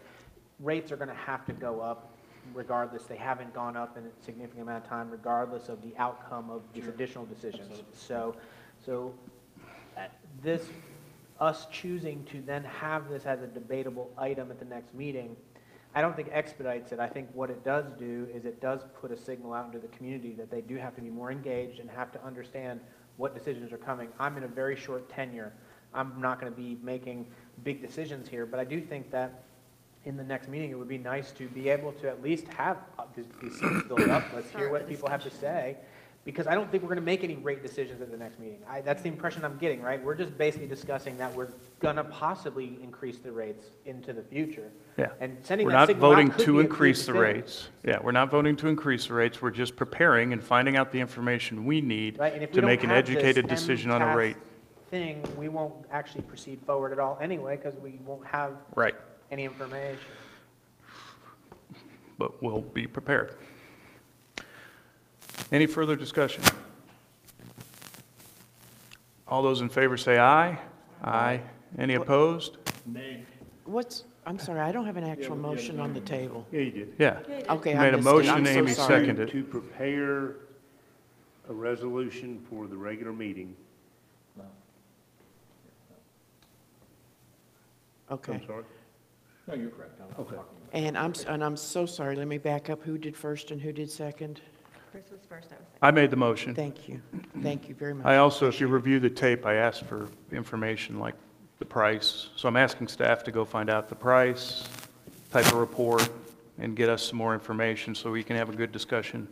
rates are going to have to go up regardless. They haven't gone up in a significant amount of time, regardless of the outcome of these additional decisions. So this, us choosing to then have this as a debatable item at the next meeting, I don't think expedites it. I think what it does do is it does put a signal out into the community that they do have to be more engaged and have to understand what decisions are coming. I'm in a very short tenure. I'm not going to be making big decisions here, but I do think that in the next meeting, it would be nice to be able to at least have these seats filled up. Let's hear what people have to say, because I don't think we're going to make any rate decisions at the next meeting. That's the impression I'm getting, right? We're just basically discussing that we're going to possibly increase the rates into the future. Yeah. And sending We're that not signal out voting could to be a increase big the thing. rates. Yeah, we're not voting to increase the rates. We're just preparing and finding out the information we need Right, and if we to don't make an have this educated decision on a MTS rate. thing, we won't actually proceed forward at all anyway, because we won't have Right, any information. but we'll be prepared. Any further discussion? All those in favor say aye. Aye. Any opposed? Nay. I'm sorry, I don't have an actual motion on the table. Yeah, you did. Yeah. Okay, You I made a missed it. motion, I'm so Amy sorry. seconded. To prepare a resolution for the regular meeting. Okay. I'm sorry. No, you're correct. I'm talking about. And I'm so sorry, let me back up. Who did first and who did second? Chris was first, I was second. I made the motion. Thank you. Thank you very much. I also, if you review the tape, I asked for information like the price. So I'm asking staff to go find out the price, type of report, and get us some more information so we can have a good discussion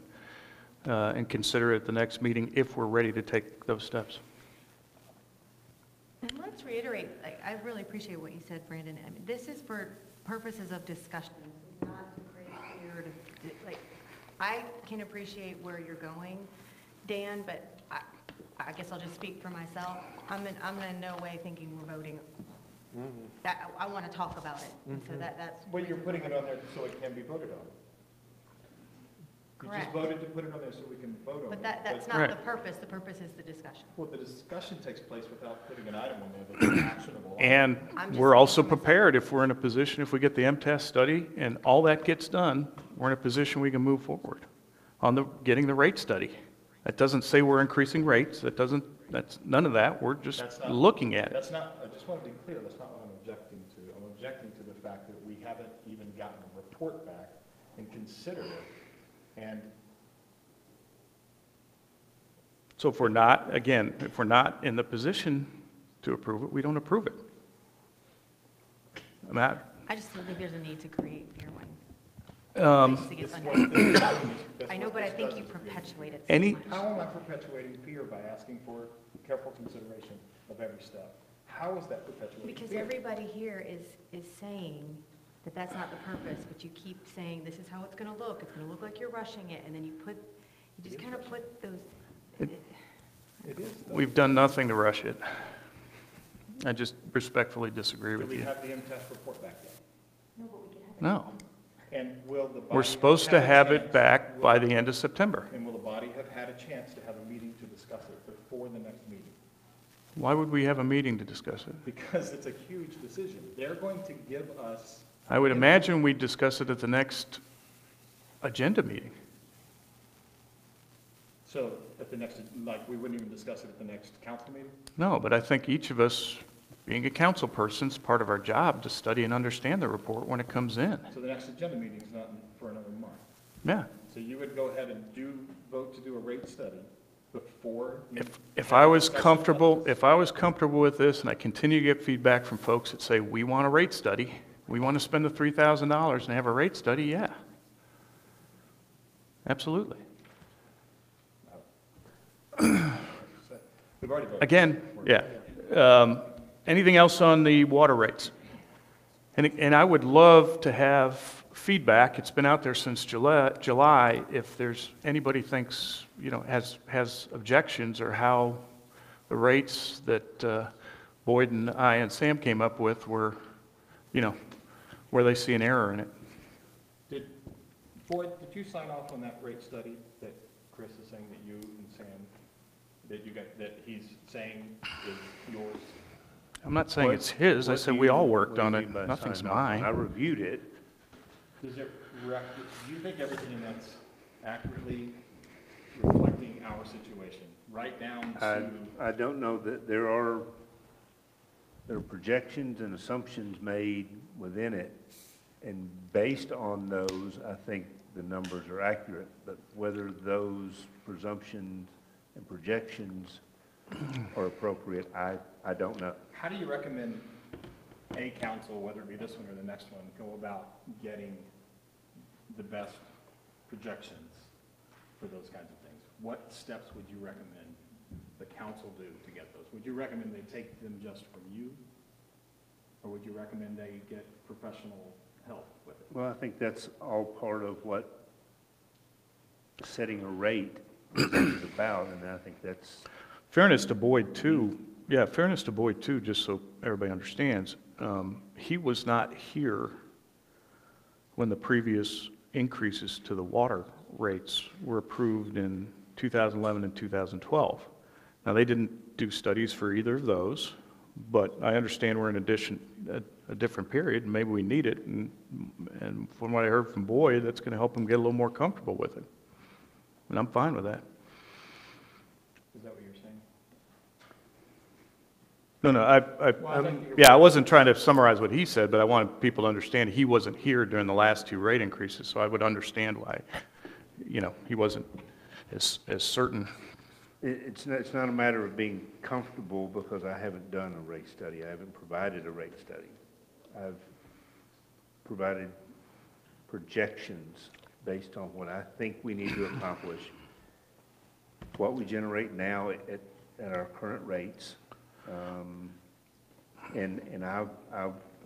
and consider it at the next meeting if we're ready to take those steps. And let's reiterate, I really appreciate what you said, Brandon. I mean, this is for purposes of discussion, not to create fear. I can appreciate where you're going, Dan, but I guess I'll just speak for myself. I'm in no way thinking we're voting. That, I want to talk about it, so that's. Well, you're putting it on there so it can be voted on. You just Correct. voted to put it on there so we can vote on it. But that's not the purpose. The purpose is the discussion. Well, the discussion takes place without putting an item on there that's actionable. And I'm just we're also speaking for myself. prepared, if we're in a position, if we get the MTS study and all that gets done, we're in a position we can move forward on getting the rate study. That doesn't say we're increasing rates, that's none of that, we're just That's not- looking at it. That's not, I just want to be clear, that's not what I'm objecting to. I'm objecting to the fact that we haven't even gotten a report back and considered it. And So if we're not, again, if we're not in the position to approve it, we don't approve it. Matt? I just don't think there's a need to create fear when Um, places gets That's under. what I know, but I this think does you is perpetuate it. Any- so much. How am I perpetuating fear by asking for careful consideration of every step? How is that perpetuating Because fear? everybody here is saying that that's not the purpose, but you keep saying, this is how it's gonna look, it's gonna look like you're rushing it, and then you just kind of put those, It is. though. We've done nothing to rush it. I just respectfully disagree Do with we you. have the MTS report back yet? No. And will the body? We're supposed to a have it chance- back by will- the end of September. And will the body have had a chance to have a meeting to discuss it before the next meeting? Why would we have a meeting to discuss it? Because it's a huge decision. They're going to give us. I would imagine we'd discuss it at the next agenda meeting. So at the next, like, we wouldn't even discuss it at the next council meeting? No, but I think each of us, being a council person, it's part of our job to study and understand the report when it comes in. So the next agenda meeting is not for another month. Yeah. So you would go ahead and vote to do a rate study before? you If I was discuss it comfortable, with us? if I was comfortable with this and I continue to get feedback from folks that say, we want a rate study, we want to spend the $3,000 and have a rate study, yeah. Absolutely. We've already voted. Again, yeah. Anything else on the water rates? And I would love to have feedback. It's been out there since July. If there's, anybody thinks, has objections or how the rates that Boyd and I and Sam came up with were, where they see an error in it. Boyd, did you sign off on that rate study that Chris is saying that you and Sam, that he's saying is yours? I'm not saying it's his. I said we all worked on it. Nothing's mine. I reviewed it. Does it, do you think everything that's accurately reflecting our situation, right down to? I don't know that there are projections and assumptions made within it, and based on those, I think the numbers are accurate, but whether those presumptions and projections are appropriate, I don't know. How do you recommend a council, whether it be this one or the next one, go about getting the best projections for those kinds of things? What steps would you recommend the council do to get those? Would you recommend they take them just from you? Or would you recommend they get professional help with it? Well, I think that's all part of what setting a rate is about, and I think that's, Fairness to Boyd too, just so everybody understands, he was not here when the previous increases to the water rates were approved in 2011 and 2012. Now, they didn't do studies for either of those, but I understand we're in a different period, and maybe we need it, and from what I heard from Boyd, that's going to help him get a little more comfortable with it. And I'm fine with that. Is that what you're saying? No, I wasn't trying to summarize what he said, but I wanted people to understand he wasn't here during the last two rate increases, so I would understand why, he wasn't as certain. it's not a matter of being comfortable because I haven't done a rate study. I haven't provided a rate study. I've provided projections based on what I think we need to accomplish, what we generate now at our current rates, and I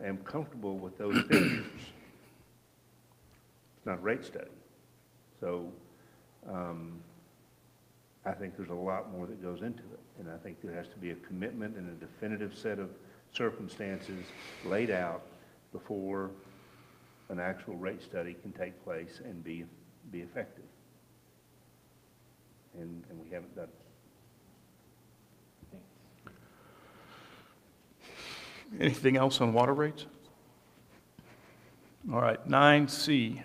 am comfortable with those figures. It's not a rate study. So I think there's a lot more that goes into it, and I think there has to be a commitment and a definitive set of circumstances laid out before an actual rate study can take place and be effective. And we haven't done it. Anything else on water rates? All right, 9C,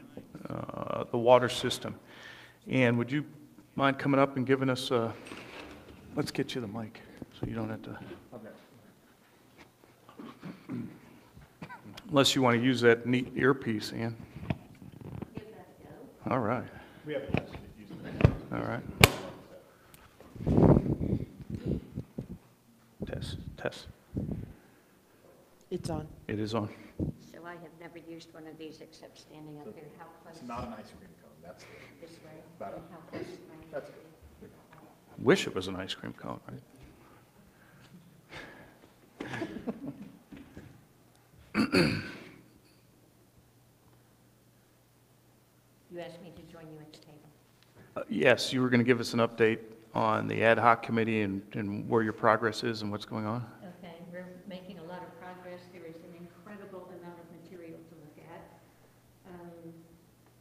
the water system. And would you mind coming up and giving us let's get you the mic so you don't have to. Unless you want to use that neat earpiece, Ann. All right. We haven't tested it using it. All right. Test. It's on. It is on. council, I have never used one of these except standing up here. How close? It's not an ice cream cone, that's the, This way. About And how close am I? that's good. Wish it was an ice cream cone, right? You asked me to join you at the table. Yes, you were going to give us an update on the ad hoc committee and where your progress is and what's going on? Okay, we're making a lot of progress. There is an incredible amount of material to look at.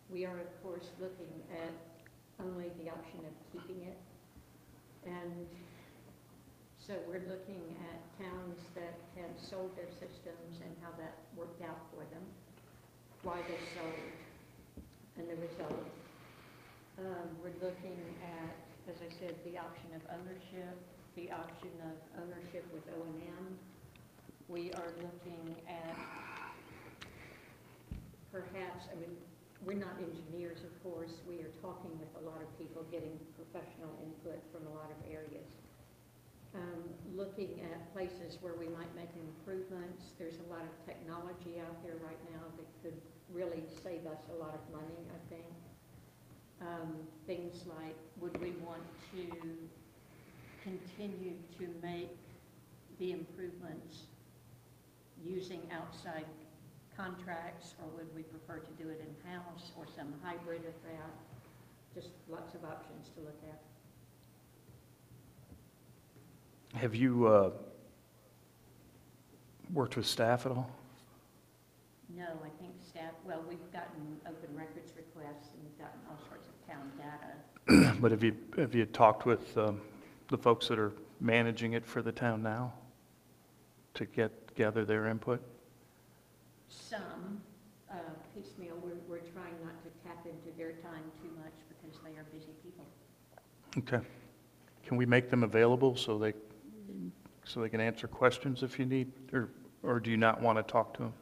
We are, of course, looking at only the option of keeping it. And so we're looking at towns that have sold their systems and how that worked out for them, why they sold, and the result. We're looking at, as I said, the option of ownership, the option of ownership with O&M. We are looking at perhaps, I mean, we're not engineers, of course. We are talking with a lot of people, getting professional input from a lot of areas. Looking at places where we might make improvements. There's a lot of technology out there right now that could really save us a lot of money, I think. Things like, would we want to continue to make the improvements using outside contracts, or would we prefer to do it in-house, or some hybrid of that? Just lots of options to look at. Have you worked with staff at all? No, I think staff, well, we've gotten open records requests and we've gotten all sorts of town data. But have you talked with the folks that are managing it for the town now to gather their input? Some piecemeal. We're trying not to tap into their time too much because they are busy people. Okay. Can we make them available so they can answer questions if you need, or do you not want to talk to them?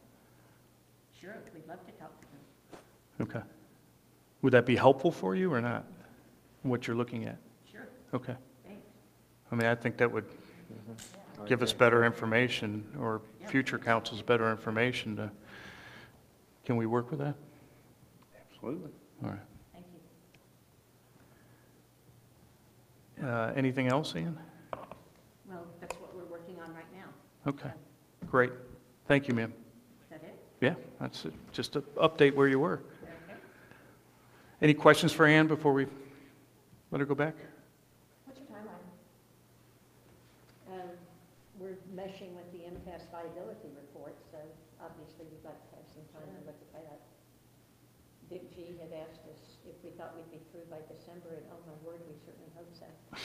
Sure, we'd love to talk to them. Okay. Would that be helpful for you or not, what you're looking at? Sure, Okay. thanks. I mean, I think that would give us better information, or future councils better information to, can we work with that? Absolutely. Thank All you. right. Anything else, Ian? Well, that's what we're working on right now. Okay, great. Thank you, ma'am. Is that it? Yeah, that's it. Just to update where you were. Okay. Any questions for Ann before we let her go back? What's your timeline? We're meshing with the MTS viability report, so obviously we'd like to have some time to look at that. Dick G had asked us if we thought we'd be through by December, and oh my word, we certainly hope so. I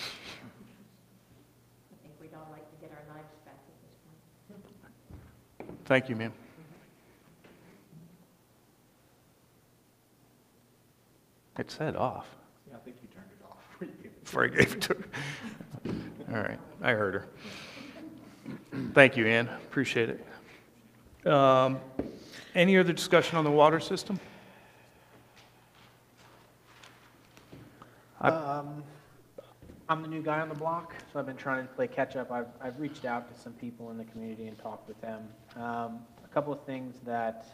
think we'd all like to get our lives back at this point. Thank you, ma'am. It said off Yeah, I think you turned it off. before I gave it to her. All right, I heard her. Thank you, Ann. Appreciate it. Any other discussion on the water system? I'm the new guy on the block, so I've been trying to play catch up. I've reached out to some people in the community and talked with them. A couple of things that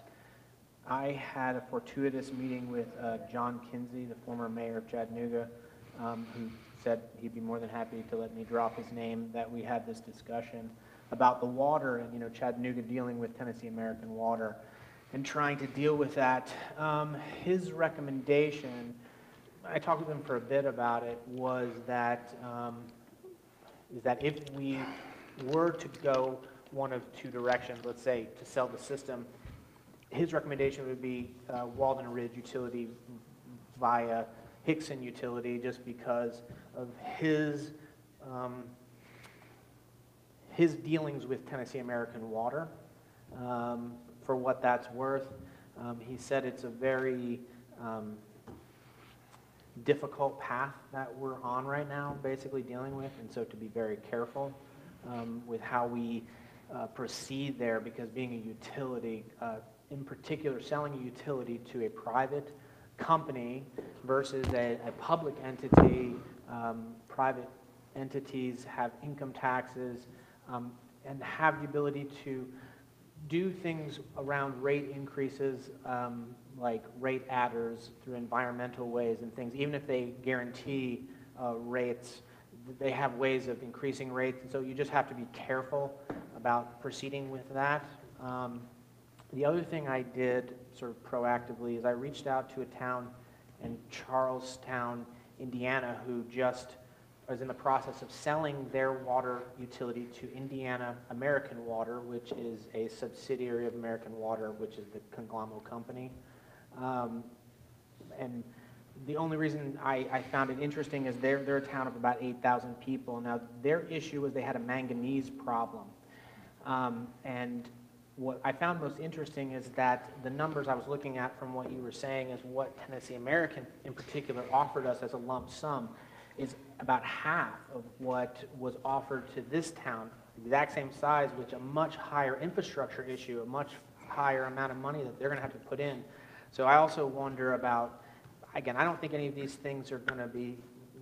I had a fortuitous meeting with John Kinsey, the former mayor of Chattanooga, who said he'd be more than happy to let me drop his name, that we had this discussion about the water and, Chattanooga dealing with Tennessee American Water and trying to deal with that. His recommendation, I talked with him for a bit about it, was that is that if we were to go one of two directions, let's say to sell the system, his recommendation would be Walden Ridge Utility via Hickson Utility, just because of his dealings with Tennessee American Water. For what that's worth, he said it's a very difficult path that we're on right now, basically dealing with, and so to be very careful with how we proceed there, because being a utility, in particular selling a utility to a private company versus a public entity, private entities have income taxes and have the ability to do things around rate increases, like rate adders through environmental ways and things, even if they guarantee rates, they have ways of increasing rates, and so you just have to be careful about proceeding with that. The other thing I did sort of proactively is I reached out to a town in Charlestown, Indiana, who just is in the process of selling their water utility to Indiana American Water, which is a subsidiary of American Water, which is the conglomerate company. And the only reason I found it interesting is they're a town of about 8,000 people. Now, their issue was they had a manganese problem. And what I found most interesting is that the numbers I was looking at from what you were saying is what Tennessee American in particular offered us as a lump sum is about half of what was offered to this town, the exact same size, which a much higher infrastructure issue, a much higher amount of money that they're going to have to put in. So I also wonder about, again, I don't think any of these things are going to be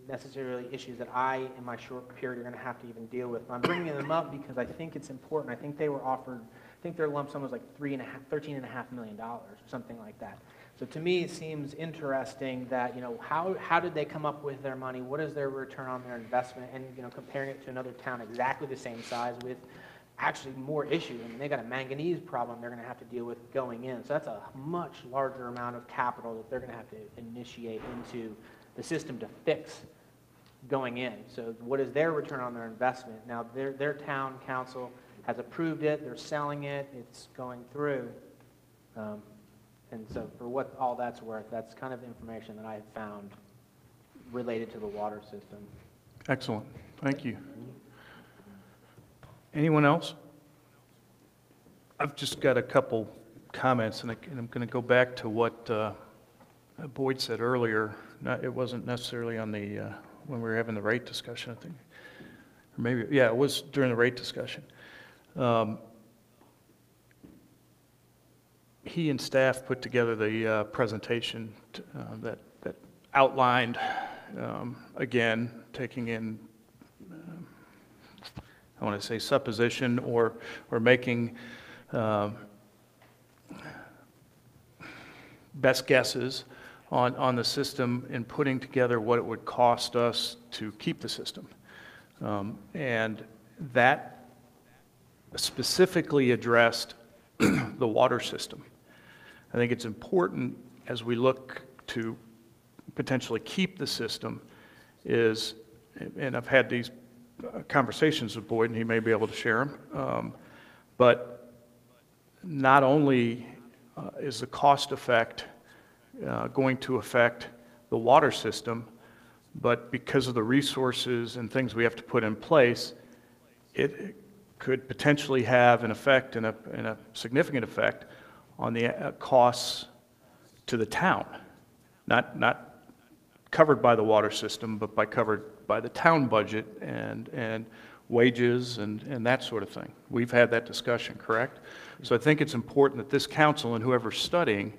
necessarily issues that I, in my short period, are going to have to even deal with. But I'm bringing them up because I think it's important. I think they were offered, I think their lump sum was like $13.5 million or something like that. So to me, it seems interesting that, you know, how did they come up with their money? What is their return on their investment? And, you know, comparing it to another town exactly the same size with actually more issues. I mean, they got a manganese problem they're going to have to deal with going in. So that's a much larger amount of capital that they're going to have to initiate into the system to fix going in. So what is their return on their investment? Now, their town council has approved it. They're selling it. It's going through. And so for what all that's worth, that's kind of information that I have found related to the water system. Excellent. Thank you. Anyone else? I've just got a couple comments, and I'm going to go back to what Boyd said earlier. It wasn't necessarily on the, when we were having the rate discussion, I think. Or maybe, yeah, it was during the rate discussion. He and staff put together the presentation that outlined, again, taking in, I want to say supposition or making best guesses on the system and putting together what it would cost us to keep the system. And that specifically addressed the water system. I think it's important as we look to potentially keep the system is, and I've had these conversations with Boyd, and he may be able to share them, but not only is the cost effect going to affect the water system, but because of the resources and things we have to put in place, it could potentially have an effect and a significant effect on the costs to the town, not covered by the water system, but covered by the town budget and wages and that sort of thing. We've had that discussion, correct? So I think it's important that this council and whoever's studying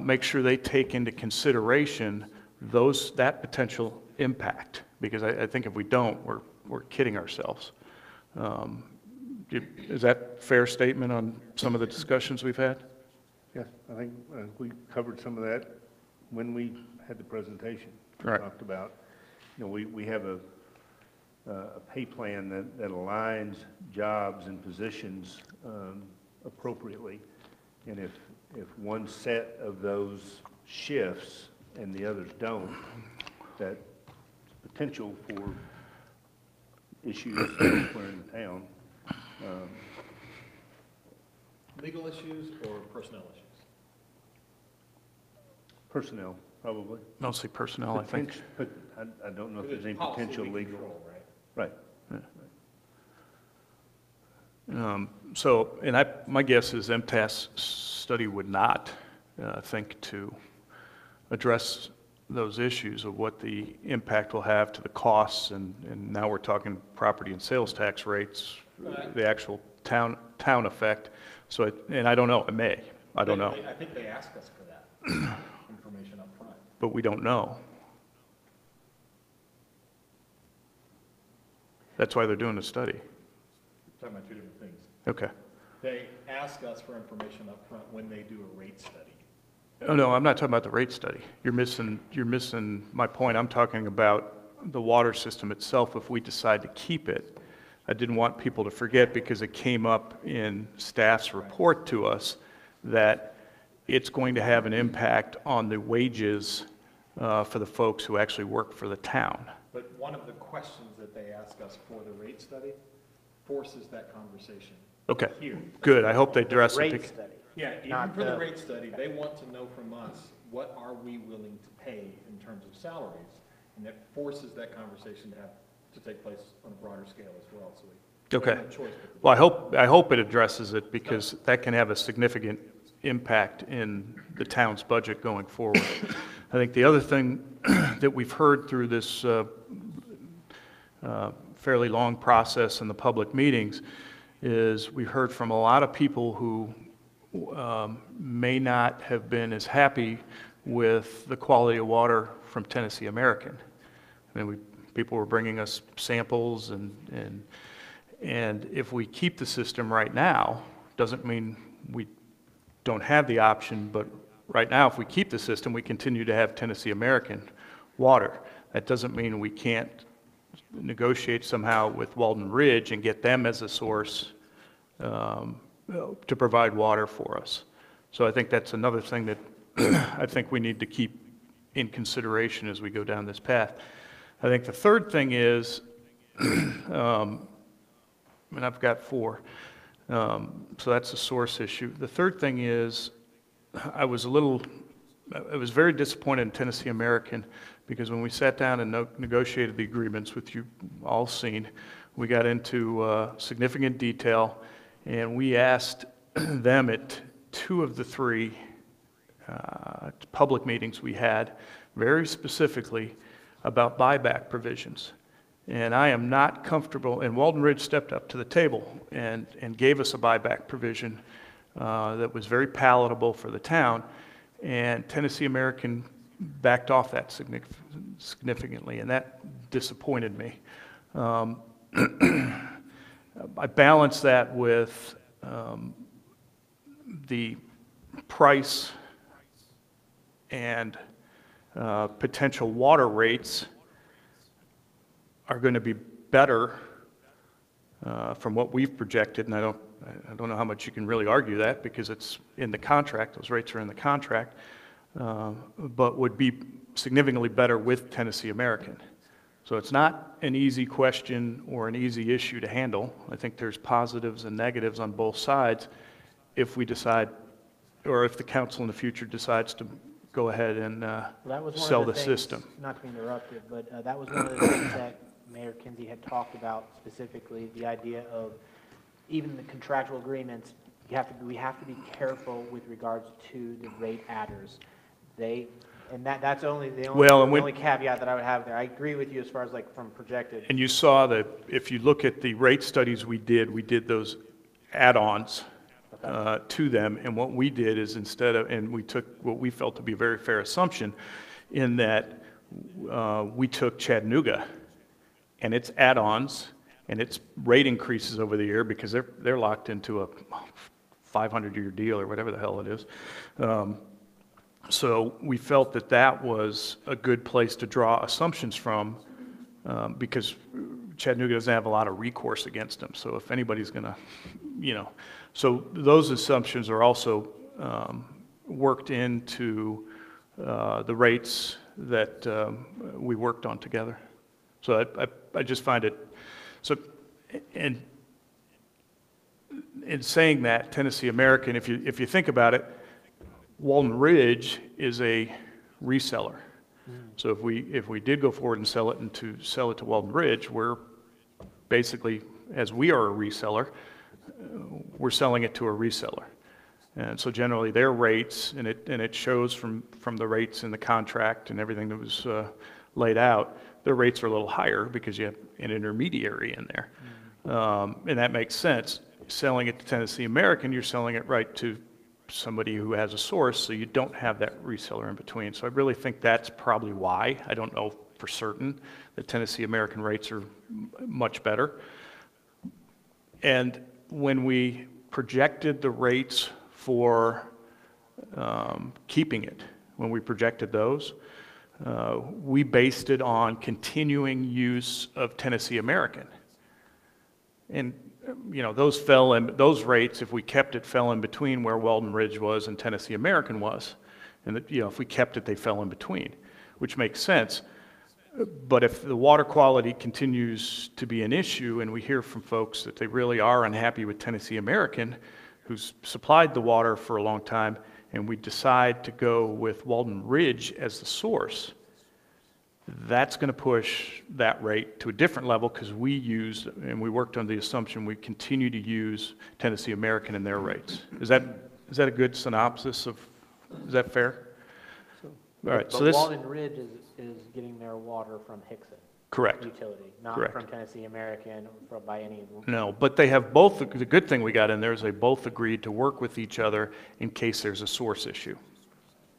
make sure they take into consideration that potential impact, because I think if we don't, we're kidding ourselves. Is that a fair statement on some of the discussions we've had? Yes, I think we covered some of that when we had the presentation. We Right. talked about, you know, we have a pay plan that aligns jobs and positions appropriately. And if one set of those shifts and the others don't, that's potential for issues elsewhere in the town. Legal issues or personnel issues? Personnel, probably. Mostly personnel, I think. But I don't know if there's any potential legal. Right. So, and my guess is MTS study would not think to address those issues of what the impact will have to the costs, and now we're talking property and sales tax rates, the actual town effect. So, and I don't know, it may, I don't know, I think they asked us for that information up front. but we don't know. That's why they're doing the study. Talking about two different things. Okay. They ask us for information up front when they do a rate study. Oh, no, I'm not talking about the rate study. You're missing my point. I'm talking about the water system itself if we decide to keep it. I didn't want people to forget because it came up in staff's report to us that it's going to have an impact on the wages for the folks who actually work for the town. But one of the questions that they ask us for the rate study forces that conversation. Okay, Here. good. I hope they address it. Rate bec- study. Yeah, even Not for the the- rate study, they want to know from us, what are we willing to pay in terms of salaries? And that forces that conversation to take place on a broader scale as well, so we Okay. have no choice but to- Well, I hope it addresses it because that can have a significant impact in the town's budget going forward. I think the other thing that we've heard through this fairly long process in the public meetings is we've heard from a lot of people who may not have been as happy with the quality of water from Tennessee American. I mean, people were bringing us samples, and if we keep the system right now, doesn't mean we don't have the option, but right now, if we keep the system, we continue to have Tennessee American water. That doesn't mean we can't negotiate somehow with Walden Ridge and get them as a source to provide water for us. So I think that's another thing that I think we need to keep in consideration as we go down this path. I think the third thing is, and I've got four, so that's a source issue. The third thing is, I was very disappointed in Tennessee American because when we sat down and negotiated the agreements, which you all seen, we got into significant detail, and we asked them at 2 of the 3 public meetings we had very specifically about buyback provisions. And I am not comfortable, and Walden Ridge stepped up to the table and gave us a buyback provision that was very palatable for the town, and Tennessee American backed off that significantly, and that disappointed me. I balance that with the price and potential water rates are going to be better from what we've projected, and I don't know how much you can really argue that because it's in the contract, those rates are in the contract, but would be significantly better with Tennessee American. So it's not an easy question or an easy issue to handle. I think there's positives and negatives on both sides if we decide, or if the council in the future decides to go ahead and Well, that was one sell of the things, system. not to be interrupted, but that was one of the things that Mayor Kinsey had talked about specifically, the idea of even the contractual agreements, we have to be careful with regards to the rate adders. That's only the only caveat that I would have there. I agree with you as far as like from projected. And you saw that if you look at the rate studies we did those add-ons to them, and what we did is and we took what we felt to be a very fair assumption in that we took Chattanooga and its add-ons and its rate increases over the year because they're locked into a 500-year deal or whatever the hell it is. So we felt that was a good place to draw assumptions from because Chattanooga doesn't have a lot of recourse against them. So if anybody's going to, so those assumptions are also worked into the rates that we worked on together. So I just find it, so, and in saying that, Tennessee American, if you think about it, Walden Ridge is a reseller. So if we did go forward and sell it to Walden Ridge, we're basically, as we are a reseller, we're selling it to a reseller. And so generally their rates, and it shows from the rates in the contract and everything that was laid out, their rates are a little higher because you have an intermediary in there. And that makes sense. Selling it to Tennessee American, you're selling it right to somebody who has a source, so you don't have that reseller in between. So I really think that's probably why. I don't know for certain that Tennessee American rates are much better. And when we projected the rates for keeping it, when we projected those, we based it on continuing use of Tennessee American. And, you know, those rates, if we kept it, fell in between where Weldon Ridge was and Tennessee American was. And, that, you know, if we kept it, they fell in between, which makes sense. But if the water quality continues to be an issue, and we hear from folks that they really are unhappy with Tennessee American, who's supplied the water for a long time, and we decide to go with Weldon Ridge as the source, that's going to push that rate to a different level because we used, and we worked on the assumption we continue to use Tennessee American in their rates. Is that a good synopsis of, is that fair? All right, so But this. Weldon Ridge is getting their water from Hickson. Correct. Utility, not Correct. from Tennessee American or by any. No, but they have both, the good thing we got in there is they both agreed to work with each other in case there's a source issue.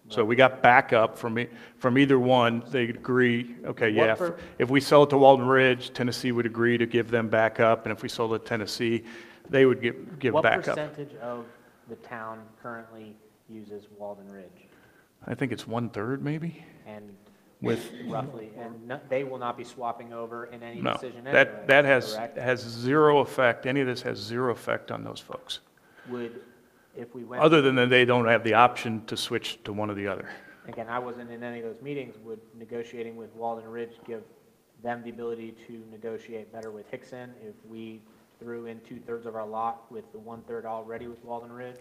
So we got backup from either one. They agree, okay, yeah, if we sell it to Weldon Ridge, Tennessee would agree to give them backup, and if we sold it to Tennessee, they would give What backup. percentage of the town currently uses Weldon Ridge? I think it's 1/3 maybe? And With, roughly, and they will not be swapping over in any no, decision anyway, that correct? has zero effect, any of this has zero effect on those folks. Would, if we went. Other than that they don't have the option to switch to one or the other. Again, I wasn't in any of those meetings. Would negotiating with Weldon Ridge give them the ability to negotiate better with Hickson if we threw in 2/3 of our lot with the 1/3 already with Weldon Ridge?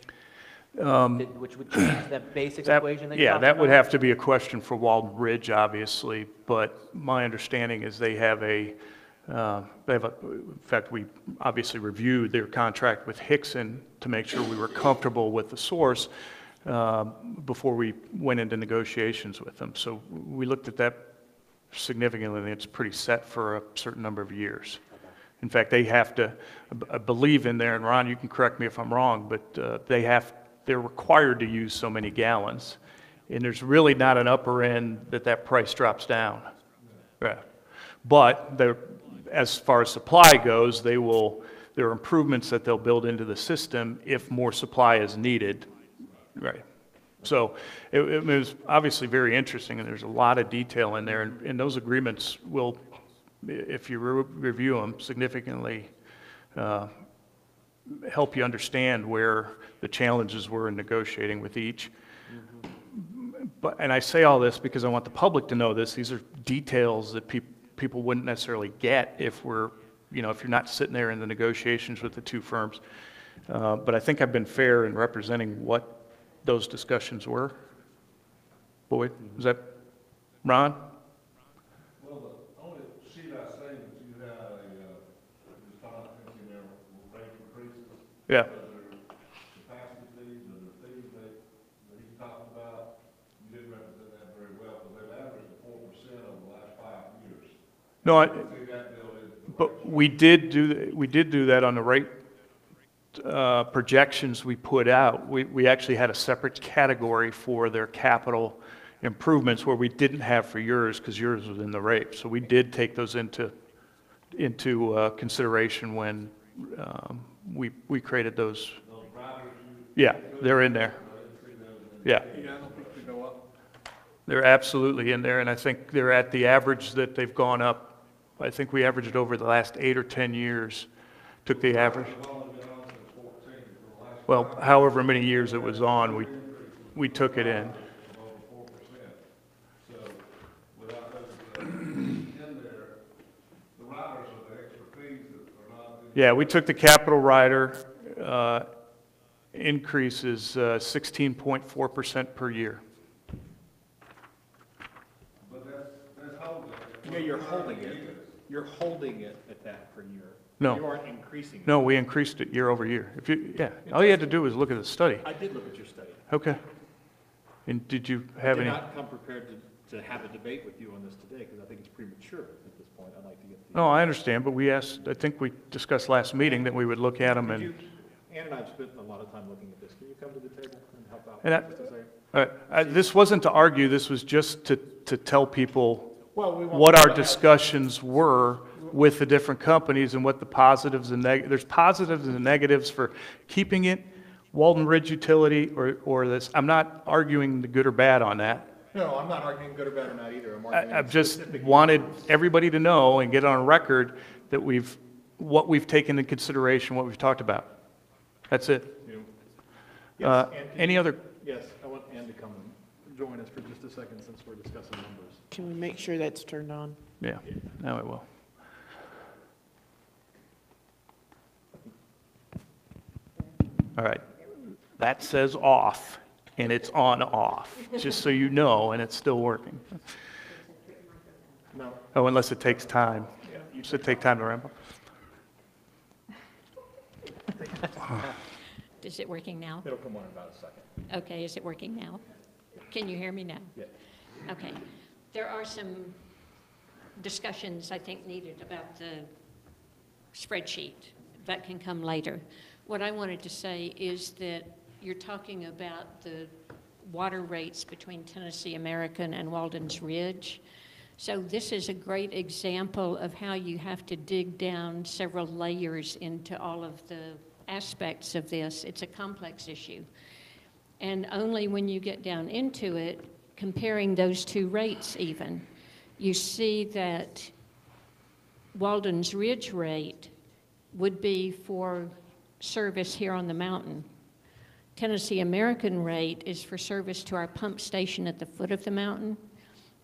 Which would change that basic equation that you Yeah, talked that would about? have to be a question for Weldon Ridge, obviously, but my understanding is they have in fact, we obviously reviewed their contract with Hickson to make sure we were comfortable with the source before we went into negotiations with them. So we looked at that significantly, and it's pretty set for a certain number of years. In fact, they have to, I believe in there, and Ron, you can correct me if I'm wrong, but they're required to use so many gallons, and there's really not an upper end that price drops down. Yeah. But as far as supply goes, there are improvements that they'll build into the system if more supply is needed. Right. So it was obviously very interesting, and there's a lot of detail in there, and those agreements will, if you review them, significantly help you understand where the challenges were in negotiating with each. And I say all this because I want the public to know this. These are details that people wouldn't necessarily get if you're not sitting there in the negotiations with the two firms. But I think I've been fair in representing what those discussions were. Boyd, is that Ron? Well, the only sheet I say that you had response in their rate increases. Yeah. Capacity fees and the fees that he talked about, you didn't represent that very well, because they've averaged 4% over the last 5 years. No, But we did do that on the rate projections we put out. We actually had a separate category for their capital improvements where we didn't have for yours because yours was in the rate. So we did take those into consideration when we created those. Yeah, they're in there. Yeah. They're absolutely in there, and I think they're at the average that they've gone up. I think we averaged over the last 8 or 10 years, took the average. Well, however many years it was on, we took it in. Yeah, we took the capital rider, increases 16.4% per year. But that's holding it. Yeah, you're holding it. You're holding it at that per year. No. You aren't increasing it. No, we increased it year over year. All you had to do was look at the study. I did look at your study. Okay. And did you have any? I did not come prepared to have a debate with you on this today, because I think it's premature at this point. I'd like to get the. No, I understand, but I think we discussed last meeting that we would look at them and. Ann and I have spent a lot of time looking at this. Can you come to the table and help out? And with this to say? this wasn't to argue, this was just to tell people Well, we want what to our have- discussions were with the different companies and what the positives and there's positives and negatives for keeping it, Walden Ridge Utility or this. I'm not arguing the good or bad on that. No, I'm not arguing good or bad or not either. I'm arguing I've just specific- wanted everybody to know and get on record that what we've taken into consideration, what we've talked about. That's it. Yes, Ann, can Any you- other, Yes, I want Ann to come and join us for just a second since we're discussing numbers. Can we make sure that's turned on? yeah, now it will. All right, that says off, and it's on off, just so you know, and it's still working. No. Oh, unless it takes time. Should it take time to ramp up? Is it working now? It'll come on in about a second. Okay, is it working now? Can you hear me now? Yeah. Okay. There are some discussions, I think, needed about the spreadsheet. That can come later. What I wanted to say is that you're talking about the water rates between Tennessee American and Walden's Ridge. So this is a great example of how you have to dig down several layers into all of the aspects of this. It's a complex issue. And only when you get down into it, comparing those two rates even, you see that Walden's Ridge rate would be for service here on the mountain. Tennessee American rate is for service to our pump station at the foot of the mountain,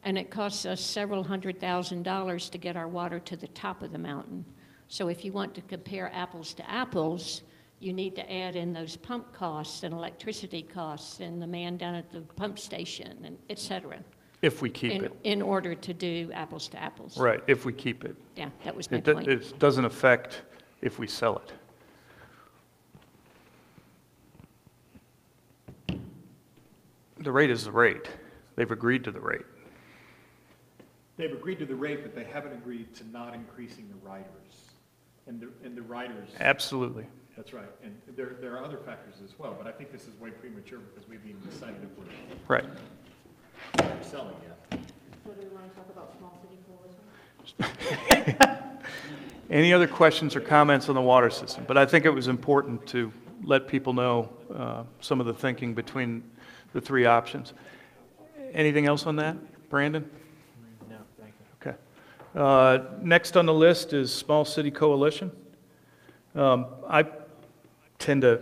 and it costs us several $100,000 to get our water to the top of the mountain. So if you want to compare apples to apples, you need to add in those pump costs and electricity costs and the man down at the pump station, and et cetera. If we keep it. In order to do apples to apples. Right, if we keep it. Yeah, that was my It point. it doesn't affect if we sell it. The rate is the rate. They've agreed to the rate. They've agreed to the rate, but they haven't agreed to not increasing the riders. And the riders, Absolutely. that's right. And there are other factors as well, but I think this is way premature because we've even decided if we're Right. selling yet. So do we want to talk about small city coalition? Any other questions or comments on the water system? But I think it was important to let people know some of the thinking between the three options. Anything else on that, Brandon? No, thank you. Okay. Next on the list is Small City Coalition. I tend to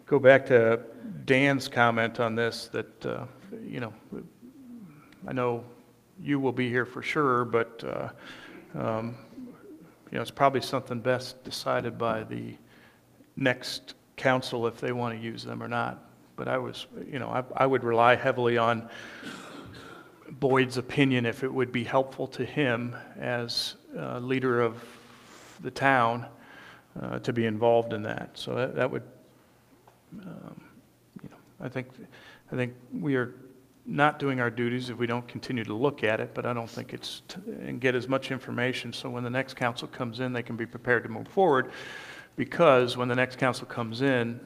go back to Dan's comment on this that, I know you will be here for sure, but, it's probably something best decided by the next council if they want to use them or not. But I would rely heavily on Boyd's opinion if it would be helpful to him as leader of the town to be involved in that. So that would, I think we are not doing our duties if we don't continue to look at it, but I don't think it's, and get as much information so when the next council comes in, they can be prepared to move forward. Because when the next council comes in,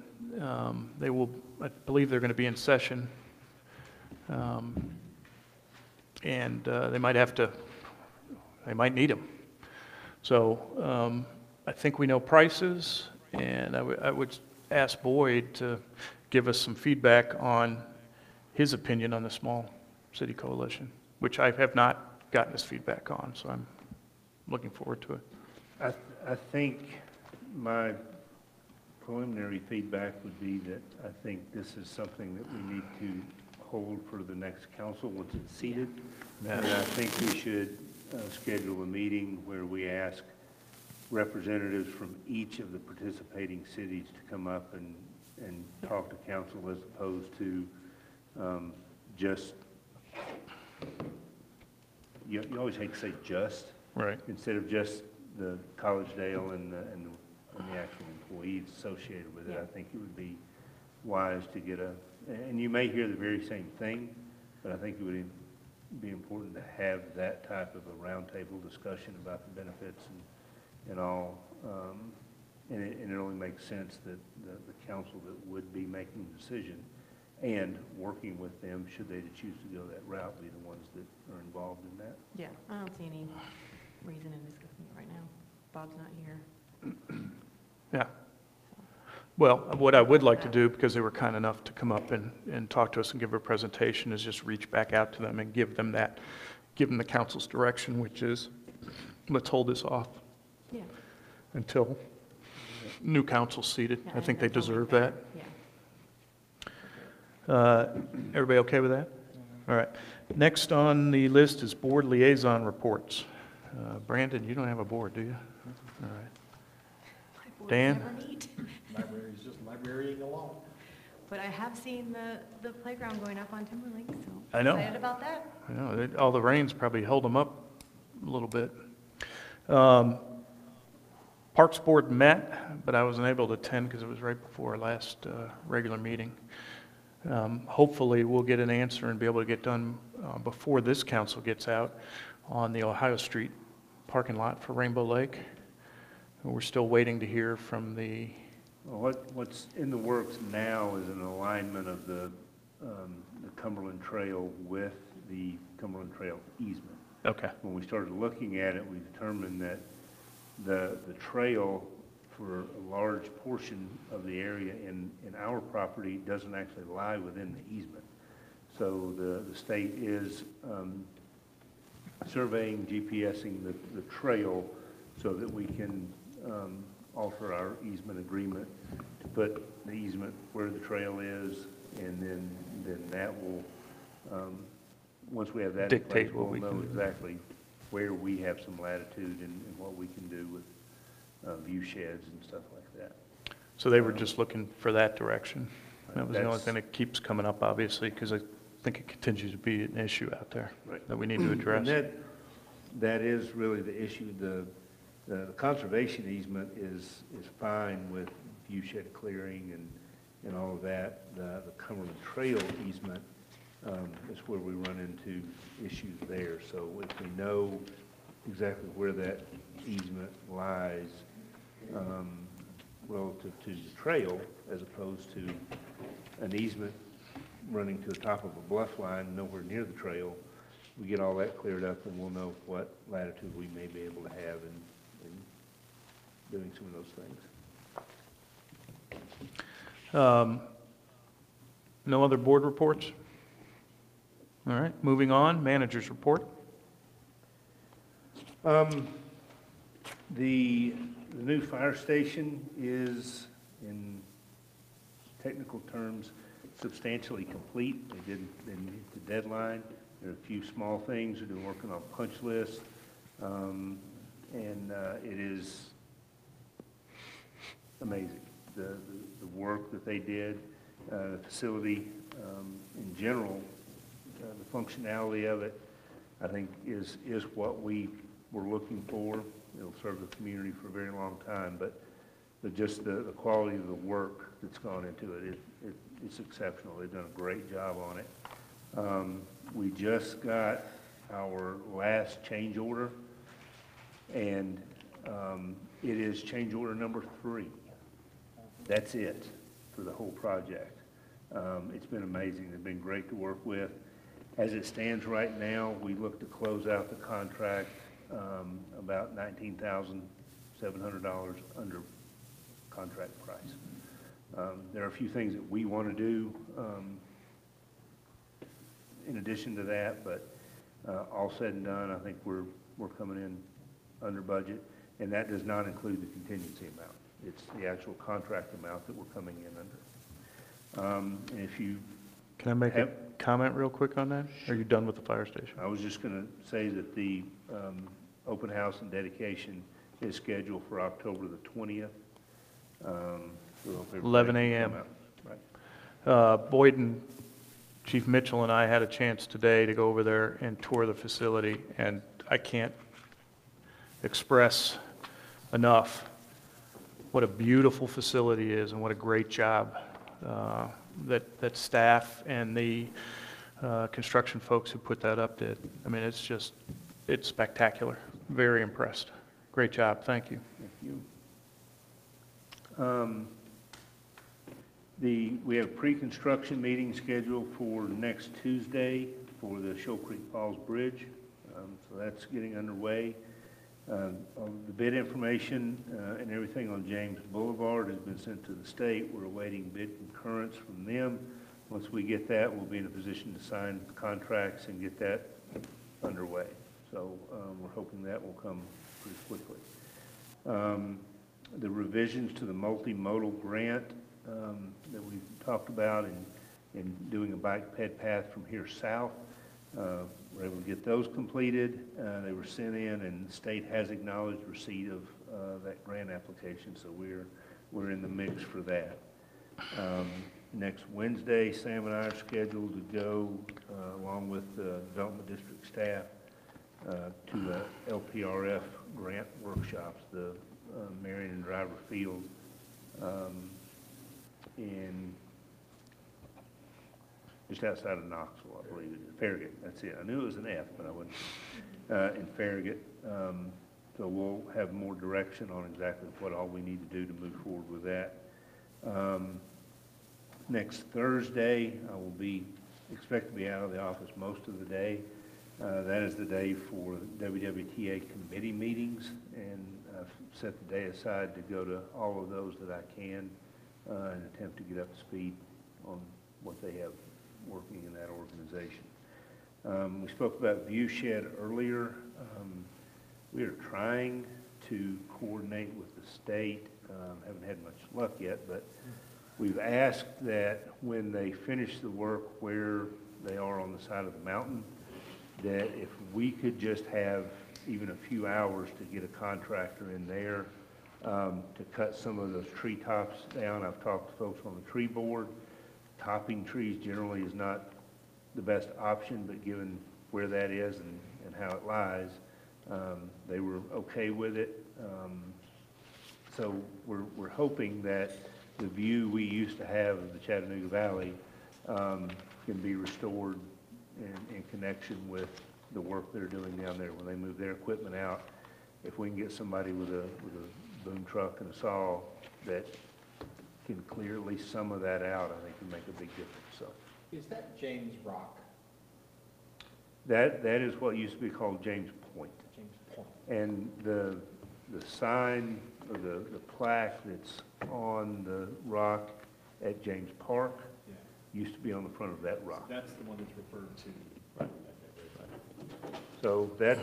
they will, I believe they're going to be in session. And they might need them. So I think we know prices, and I would ask Boyd to give us some feedback on his opinion on the Small City Coalition, which I have not gotten his feedback on, so I'm looking forward to it. I think my preliminary feedback would be that I think this is something that we need to hold for the next council once it's seated. Yeah. And I think we should schedule a meeting where we ask representatives from each of the participating cities to come up and talk to council as opposed to just, you always hate to say just. Right. Instead of just the Collegedale and the actual employees associated with it. I think it would be wise to get and you may hear the very same thing, but I think it would be important to have that type of a roundtable discussion about the benefits and all. And it only makes sense that the council that would be making the decision and working with them, should they choose to go that route, be the ones that are involved in that. Yeah, I don't see any reason in discussing it right now. Bob's not here. Yeah. Well, what I would like to do, because they were kind enough to come up and talk to us and give a presentation, is just reach back out to them and give them the council's direction, which is, let's hold this off Yeah. until new council's seated. Yeah, I think they that's only deserve that. Yeah. Everybody okay with that? All right. Next on the list is board liaison reports. Brandon, you don't have a board, do you? All right. Dan? Library's just librarying along. But I have seen the playground going up on Timberlake, so. I know. Excited about that. I know, all the rains probably held them up a little bit. Parks Board met, but I wasn't able to attend because it was right before our last regular meeting. Hopefully, we'll get an answer and be able to get done before this council gets out on the Ohio Street parking lot for Rainbow Lake. We're still waiting to hear from the... Well, what's in the works now is an alignment of the Cumberland Trail with the Cumberland Trail easement. Okay. When we started looking at it, we determined that the trail for a large portion of the area in our property doesn't actually lie within the easement. So the state is surveying, GPSing the trail so that we can alter our easement agreement to put the easement where the trail is, and then that will, once we have that in place, Dictate what we'll we know can do. exactly where we have some latitude and what we can do with view sheds and stuff like that. So they were just looking for that direction. That was the only That's- thing that keeps coming up, obviously, because I think it continues to be an issue out there Right. that we need to address. And that is really the issue. The conservation easement is fine with view shed clearing and all of that. The Cumberland Trail easement is where we run into issues there. So if we know exactly where that easement lies relative to the trail, as opposed to an easement running to the top of a bluff line nowhere near the trail, we get all that cleared up and we'll know what latitude we may be able to have in doing some of those things. No other board reports? All right, moving on, managers report. The new fire station is, in technical terms, substantially complete. They meet the deadline. There are a few small things. They're working on punch lists. It is amazing, the work that they did, the facility in general, the functionality of it, I think is what we were looking for. It'll serve the community for a very long time, but just the quality of the work that's gone into it, it's exceptional. They've done a great job on it. We just got our last change order, and it is change order number 3. That's it for the whole project. It's been amazing. They've been great to work with. As it stands right now, we look to close out the contract about $19,700 under contract price. There are a few things that we want to do in addition to that, but all said and done, I think we're coming in under budget, and that does not include the contingency amount. It's the actual contract amount that we're coming in under. And if you Can I make a comment real quick on that? Are you done with the fire station? I was just going to say that the open house and dedication is scheduled for October the 20th. 11 a.m. Right. Boyd and Chief Mitchell and I had a chance today to go over there and tour the facility, and I can't express enough what a beautiful facility is and what a great job that staff and the construction folks who put that up did. I mean, it's spectacular. Very impressed. Great job. Thank you. Thank you. We have pre-construction meeting scheduled for next Tuesday for the Shoal Creek Falls Bridge. So that's getting underway. The bid information and everything on James Boulevard has been sent to the state. We're awaiting bid concurrence from them. Once we get that, we'll be in a position to sign contracts and get that underway. So we're hoping that will come pretty quickly. The revisions to the multimodal grant that we talked about and doing a bike ped path from here south, we're able to get those completed. They were sent in, and the state has acknowledged receipt of that grant application, so we're in the mix for that. Next Wednesday, Sam and I are scheduled to go, along with the Development District staff, to the LPRF grant workshops, the Marion and Driver Field in just outside of Knoxville, I believe it is. Farragut, that's it. I knew it was an F, but I wasn't. In Farragut. So we'll have more direction on exactly what all we need to do to move forward with that. Next Thursday, I will expect to be out of the office most of the day. That is the day for WWTA committee meetings, and I've set the day aside to go to all of those that I can and attempt to get up to speed on what they have working in that organization. We spoke about Viewshed earlier. We are trying to coordinate with the state. Haven't had much luck yet, but we've asked that when they finish the work where they are on the side of the mountain, that if we could just have even a few hours to get a contractor in there to cut some of those tree tops down. I've talked to folks on the tree board. Topping trees generally is not the best option, but given where that is and how it lies, they were okay with it. So we're hoping that the view we used to have of the Chattanooga Valley can be restored in connection with the work they're doing down there when they move their equipment out. If we can get somebody with a boom truck and a saw that can clear at least some of that out, I think can make a big difference. So Is that James Rock? that is what used to be called James Point. James Point. And the sign or the plaque that's on the rock at James Park used to be on the front of that rock. That's the one that's referred to. Right. So that's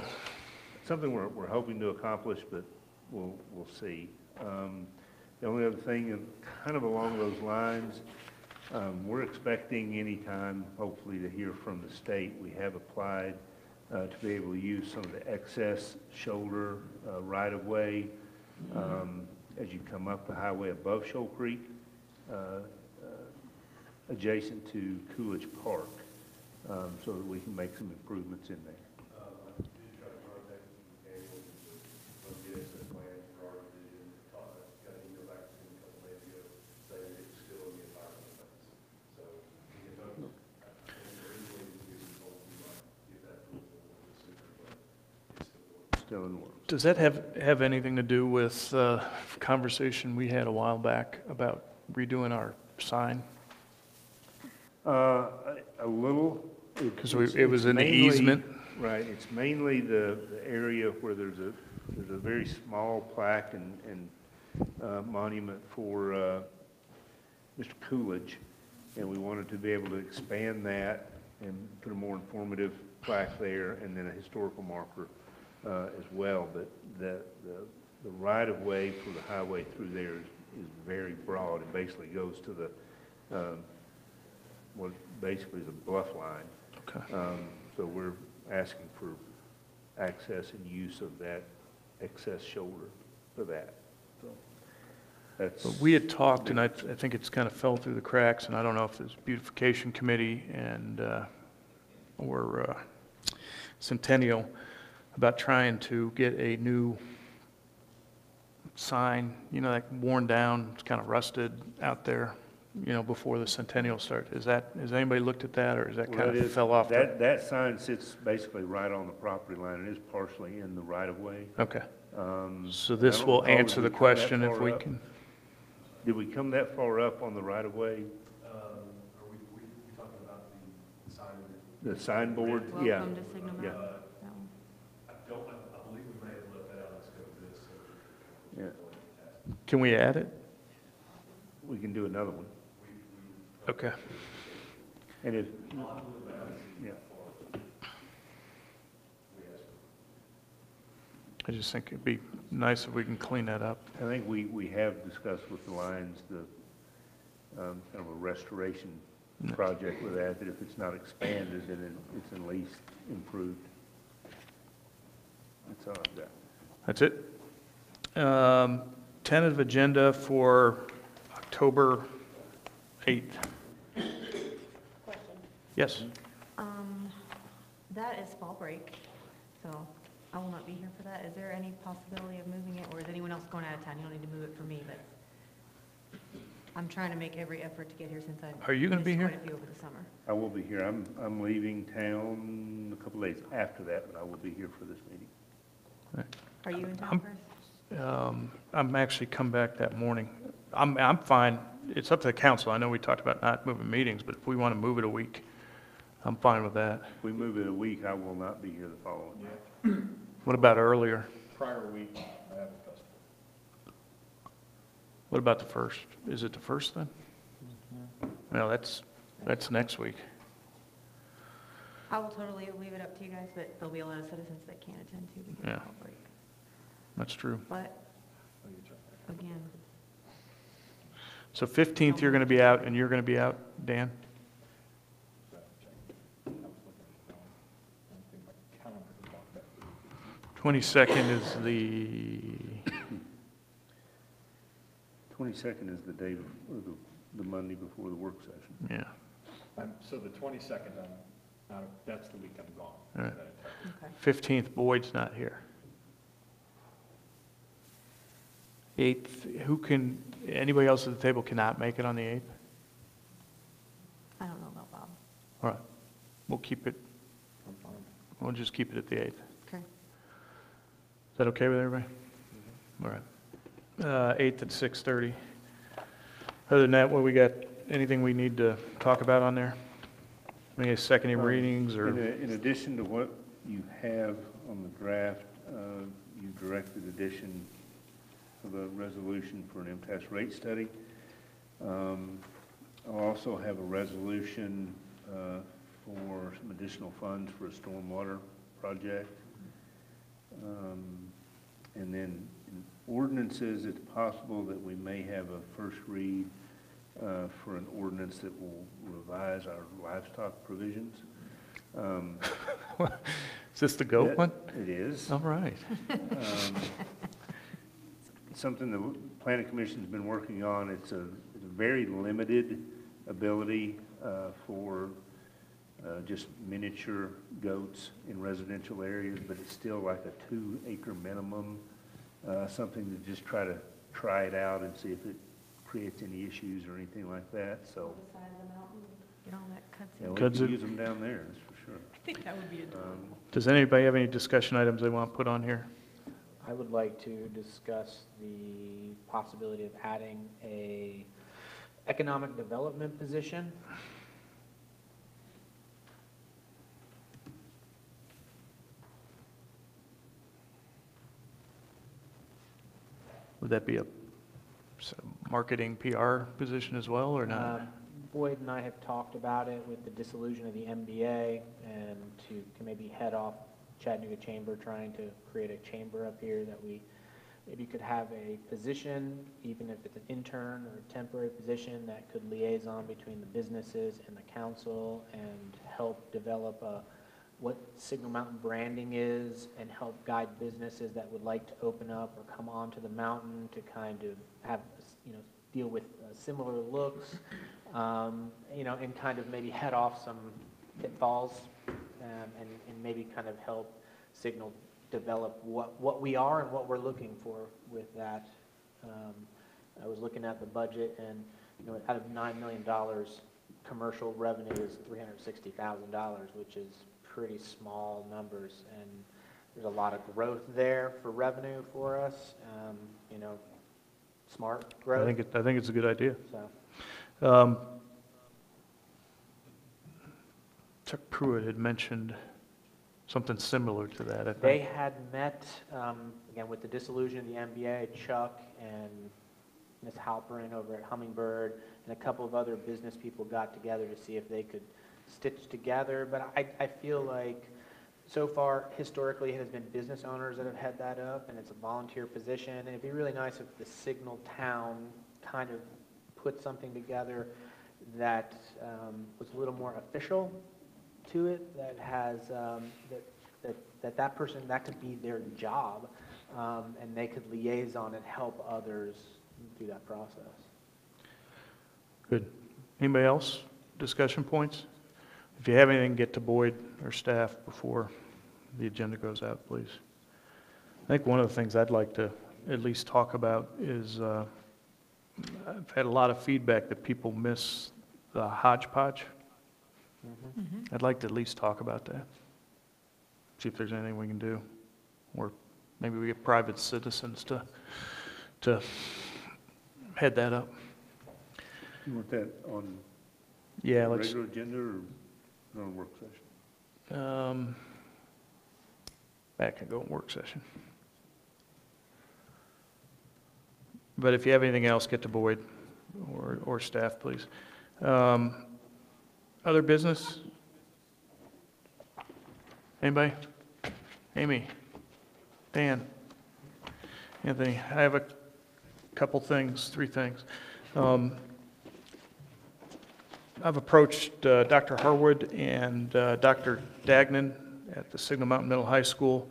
something we're hoping to accomplish, but we'll see. The only other thing, kind of along those lines, we're expecting any time, hopefully, to hear from the state. We have applied to be able to use some of the excess shoulder right-of-way as you come up the highway above Shoal Creek, adjacent to Coolidge Park, so that we can make some improvements in there. Still in the works. Does that have anything to do with conversation we had a while back about redoing our sign? A little. Because it was in the easement. Right, it's mainly the area where there's a very small plaque and monument for Mr. Coolidge, and we wanted to be able to expand that and put a more informative plaque there, and then a historical marker as well. But the right-of-way for the highway through there is very broad. It basically goes to the what basically is a bluff line. Okay. So we're asking for access and use of that excess shoulder for that. So that's. But we had talked, and I think it's kind of fell through the cracks, and I don't know if it's beautification committee and or Centennial about trying to get a new sign, like worn down, it's kind of rusted out there, before the Centennial start. Has anybody looked at that, or is that kind of fell off? That sign sits basically right on the property line. It is partially in the right of way. Okay. So this will answer the question if we can. Did we come that far up on the right-of-way? Are we talking about the sign? The signboard? Yeah. Welcome to Signal Yeah. Mountain. That one. I believe we may have left that out of the scope of this, so. Yeah. Can we add it? We can do another one. Okay. And if, yeah. I just think it'd be nice if we can clean that up. I think we have discussed with the Lions the, kind of a restoration project with that if it's not expanded, then it's at least improved. That's all I've got. That's it. Tentative agenda for October 8th. Yes. That is fall break, so I will not be here for that. Is there any possibility of moving it, or is anyone else going out of town? You don't need to move it for me, but I'm trying to make every effort to get here since I Are you gonna be missed here? quite a few over the summer. I will be here. I'm leaving town a couple days after that, but I will be here for this meeting. Are you in town first? I'm actually come back that morning. I'm fine. It's up to the council. I know we talked about not moving meetings, but if we want to move it a week, I'm fine with that. If we move it a week, I will not be here the following week. What about earlier? Prior week, I have a festival. What about the first? Is it the first then? No, that's next week. I will totally leave it up to you guys, but there'll be a lot of citizens that can't attend too because Yeah. of fall break. That's true. But, again, So 15th, you're going to be out, and you're going to be out, Dan? 22nd is the, 22nd is the day, the Monday before the work session. yeah. So the 22nd, that's the week I'm gone. All right. okay. 15th, Boyd's not here. 8th, anybody else at the table cannot make it on the 8th? I don't know about Bob. All right, we'll keep it, we'll just keep it at the 8th. Okay. Is that okay with everybody? All right. 8th at 6:30. Other than that, what we got, anything we need to talk about on there? Any second readings or? In addition to what you have on the draft, you directed addition of a resolution for an MTS rate study. I'll also have a resolution for some additional funds for a stormwater project. And then in ordinances, it's possible that we may have a first read for an ordinance that will revise our livestock provisions. Is this the goat one? It is. All right. Something the Planning Commission's been working on. It's a very limited ability for just miniature goats in residential areas, but it's still like a 2-acre minimum, something to just try it out and see if it creates any issues or anything like that, so. The side of the mountain, get all that cuts Yeah, in. we Cuts can it. use them down there, that's for sure. I think that would be adorable. Does anybody have any discussion items they want to put on here? I would like to discuss the possibility of adding a economic development position. Would that be a marketing PR position as well, or not? Boyd and I have talked about it with the dissolution of the MBA and to maybe head off Chattanooga Chamber, trying to create a chamber up here that we maybe could have a position, even if it's an intern or a temporary position, that could liaison between the businesses and the council and help develop what Signal Mountain branding is and help guide businesses that would like to open up or come onto the mountain to kind of have, deal with similar looks, and kind of maybe head off some pitfalls and maybe kind of help Signal develop what we are and what we're looking for with that. I was looking at the budget and, out of $9 million, commercial revenue is $360,000, which is pretty small numbers, and there's a lot of growth there for revenue for us. smart I growth. think it's a good idea. So, Chuck Pruitt had mentioned something similar to that, I they think. had met, again, with the dissolution of the NBA, Chuck and Ms. Halperin over at Hummingbird and a couple of other business people got together to see if they could stitch together. But I feel like so far, historically, it has been business owners that have had that up, and it's a volunteer position. And it'd be really nice if the Signal Town kind of put something together that was a little more official to it, that has, that person, that could be their job, and they could liaison and help others through that process. Good. Anybody else? Discussion points? If you have anything, get to Boyd or staff before the agenda goes out, please. I think one of the things I'd like to at least talk about is I've had a lot of feedback that people miss the hodgepodge. I'd like to at least talk about that. See if there's anything we can do. Or maybe we get private citizens to head that up. You want that on Yeah, let's, regular agenda or on work session? back and go in work session. But if you have anything else, get to Boyd or staff, please. Other business? Anybody? Amy? Dan? Anthony? I have a couple things, 3 things. I've approached Dr. Harwood and Dr. Dagnan at the Signal Mountain Middle High School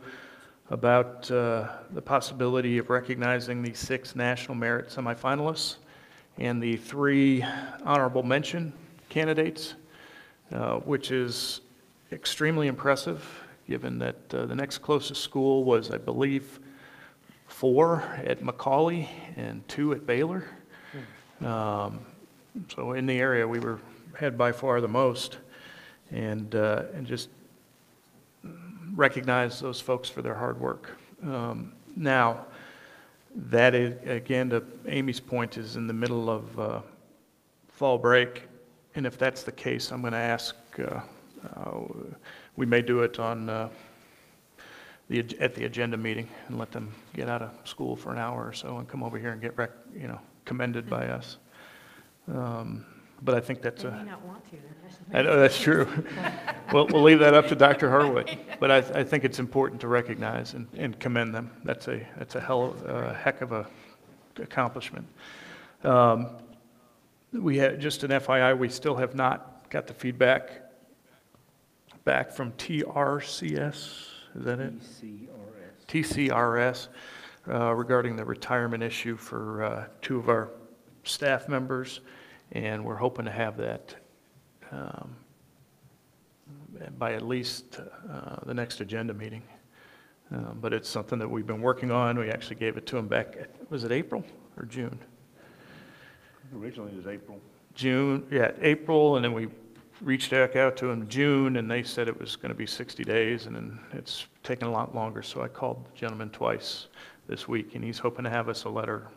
about the possibility of recognizing the 6 national merit semifinalists and the 3 honorable mention candidates, which is extremely impressive, given that the next closest school was, I believe, 4 at Macaulay and 2 at Baylor. So in the area, we had by far the most, and just recognize those folks for their hard work. Now, that is, again, to Amy's point, is in the middle of fall break, and if that's the case, I'm going to ask, we may do it on at the agenda meeting and let them get out of school for an hour or so and come over here and get commended by us. But I think that's They may not want to. I know that's true. We'll leave that up to Dr. Harwood. But I think it's important to recognize and commend them. That's a heck of a accomplishment. We had, just an FYI, we still have not got the feedback back from TRCS. Is that it? TCRS regarding the retirement issue for 2 of our staff members. And we're hoping to have that by at least the next agenda meeting. But it's something that we've been working on. We actually gave it to them back, was it April or June? Originally it was April. June, yeah, April, and then we reached back out to them June, and they said it was going to be 60 days, and then it's taken a lot longer. So I called the gentleman twice this week, and he's hoping to have us a letter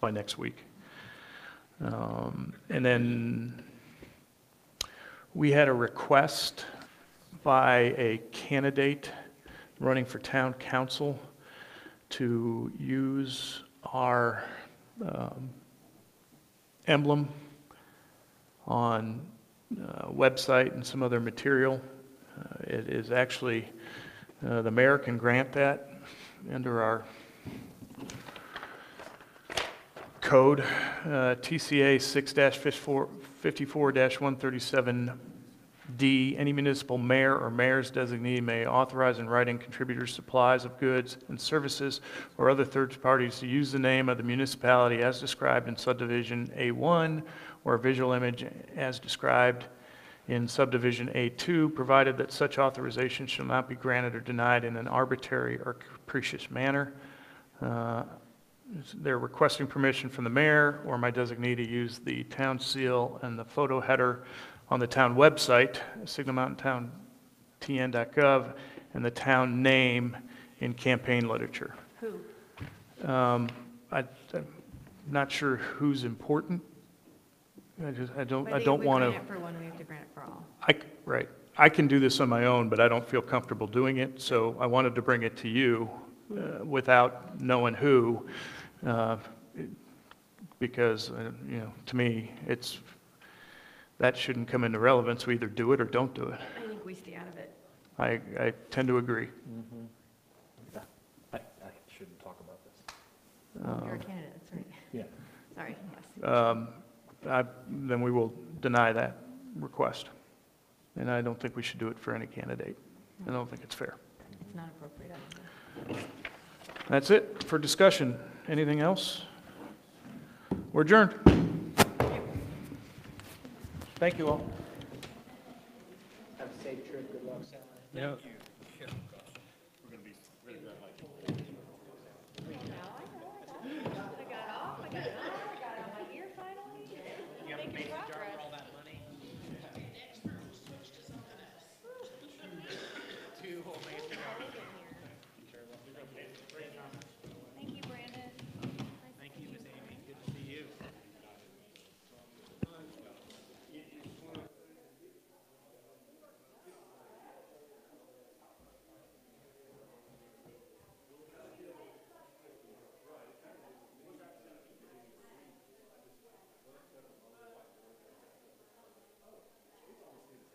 by next week. And then we had a request by a candidate running for town council to use our emblem on website and some other material. It is actually, the mayor can grant that under our code, TCA 6-54-137D. Any municipal mayor or mayor's designee may authorize in writing contributors' supplies of goods and services or other third parties to use the name of the municipality as described in subdivision A1 or a visual image as described in subdivision A2, provided that such authorization shall not be granted or denied in an arbitrary or capricious manner. They're requesting permission from the mayor or my designee to use the town seal and the photo header on the town website, signalmountaintowntn.gov, and the town name in campaign literature. Who? not sure who's important. I don't But want we to. grant it for one, we have to grant it for all. Right. I can do this on my own, but I don't feel comfortable doing it, so I wanted to bring it to you without knowing who, because, to me, that shouldn't come into relevance. We either do it or don't do it. I think we stay out of it. I tend to agree. Yeah. I shouldn't talk about this. You're a candidate, that's right. Yeah. Sorry, yes. Then we will deny that request. And I don't think we should do it for any candidate. I don't think it's fair. It's not appropriate. I don't know. That's it for discussion. Anything else? We're adjourned. Thank you all. Have a safe trip, good luck, Sally. Yeah. We're going to be